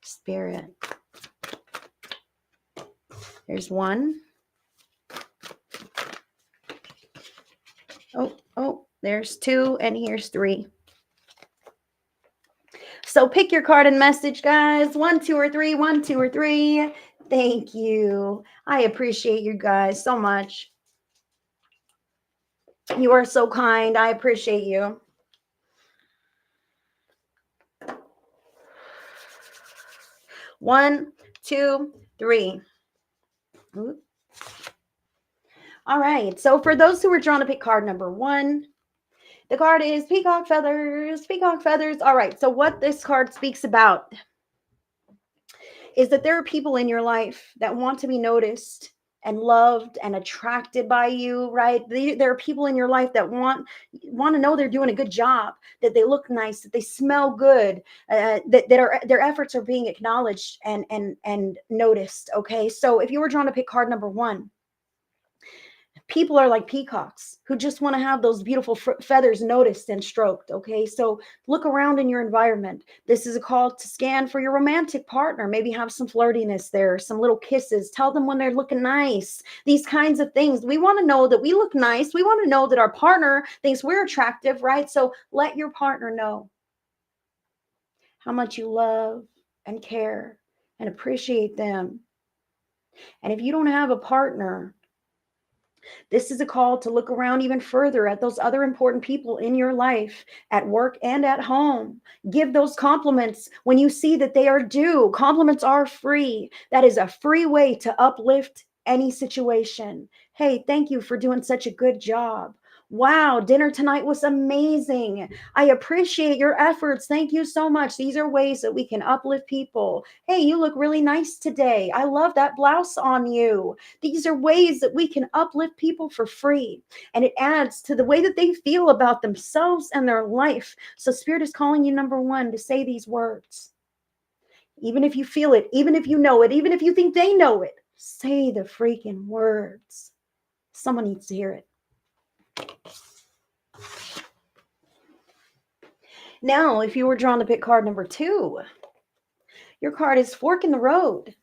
Spirit. There's 1. Oh, there's 2, and here's 3. So pick your card and message, guys. 1, 2, or 3. 1, 2, or 3. Thank you. I appreciate you guys so much. You are so kind. I appreciate you. One, 2, 3. Ooh. All right. So for those who are drawn to pick card number 1, the card is Peacock Feathers. Peacock Feathers. All right. So what this card speaks about is that there are people in your life that want to be noticed and loved and attracted by you, right? There are people in your life that want to know they're doing a good job, that they look nice, that they smell good, that their efforts are being acknowledged and noticed. Okay, so if you were drawn to pick card number 1, people are like peacocks who just want to have those beautiful feathers noticed and stroked. Okay, so look around in your environment. This is a call to scan for your romantic partner. Maybe have some flirtiness there, some little kisses. Tell them when they're looking nice. These kinds of things. We want to know that we look nice. We want to know that our partner thinks we're attractive, right? So let your partner know how much you love and care and appreciate them. And if you don't have a partner, this is a call to look around even further at those other important people in your life, at work and at home. Give those compliments when you see that they are due. Compliments are free. That is a free way to uplift any situation. Hey, thank you for doing such a good job. Wow, dinner tonight was amazing. I appreciate your efforts. Thank you so much. These are ways that we can uplift people. Hey, you look really nice today. I love that blouse on you. These are ways that we can uplift people for free. And it adds to the way that they feel about themselves and their life. So Spirit is calling you, number one, to say these words. Even if you feel it, even if you know it, even if you think they know it, say the freaking words. Someone needs to hear it. Now, if you were drawn to pick card number 2, your card is fork in the road.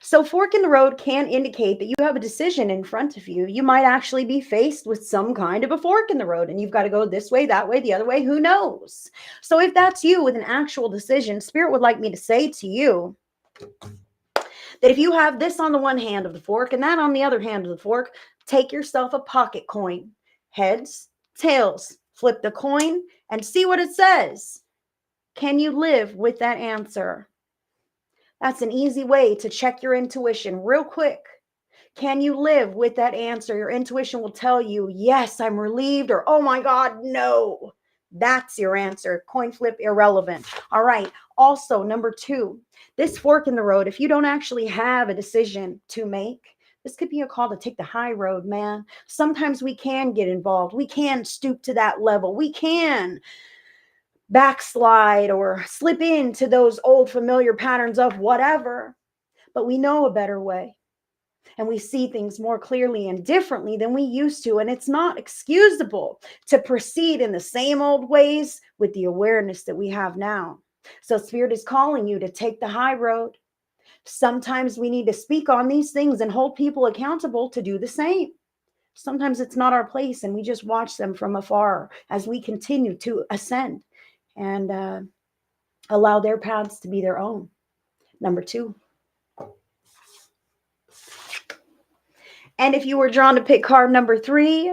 So fork in the road can indicate that you have a decision in front of you. You might actually be faced with some kind of a fork in the road, and you've got to go this way, that way, the other way, who knows? So if that's you with an actual decision, Spirit would like me to say to you that if you have this on the one hand of the fork and that on the other hand of the fork, take yourself a pocket coin. Heads, tails, flip the coin and see what it says. Can you live with that answer? That's an easy way to check your intuition real quick. Can you live with that answer? Your intuition will tell you, yes, I'm relieved, or oh my God, no. That's your answer. Coin flip, irrelevant. All right. Also, number 2, this fork in the road, if you don't actually have a decision to make, this could be a call to take the high road, man. Sometimes we can get involved. We can stoop to that level. We can backslide or slip into those old familiar patterns of whatever, but we know a better way. And we see things more clearly and differently than we used to. And it's not excusable to proceed in the same old ways with the awareness that we have now. So Spirit is calling you to take the high road. Sometimes we need to speak on these things and hold people accountable to do the same. Sometimes it's not our place and we just watch them from afar as we continue to ascend and allow their paths to be their own. Number 2. And if you were drawn to pick card number 3,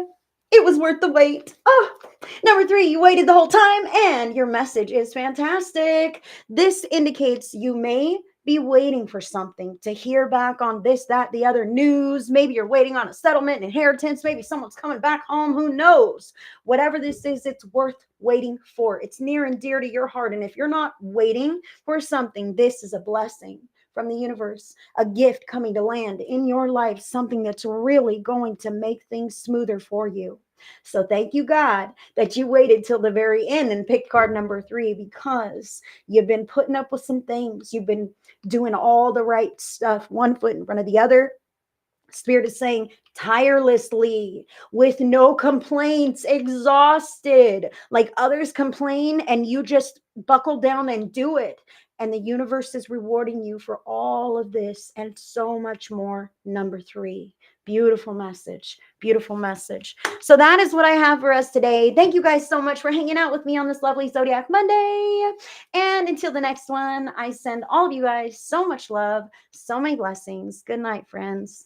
it was worth the wait. Oh, number 3, you waited the whole time and your message is fantastic. This indicates you may be waiting for something to hear back on this, that, the other news. Maybe you're waiting on a settlement, inheritance. Maybe someone's coming back home. Who knows? Whatever this is, it's worth waiting for. It's near and dear to your heart. And if you're not waiting for something, this is a blessing from the universe, a gift coming to land in your life, something that's really going to make things smoother for you. So thank you, God, that you waited till the very end and picked card number 3, because you've been putting up with some things. You've been doing all the right stuff, one foot in front of the other. Spirit is saying tirelessly, with no complaints, exhausted, like others complain and you just buckle down and do it. And the universe is rewarding you for all of this and so much more. Number 3. Beautiful message. Beautiful message. So that is what I have for us today. Thank you guys so much for hanging out with me on this lovely Zodiac Monday. And until the next one, I send all of you guys so much love, so many blessings. Good night, friends.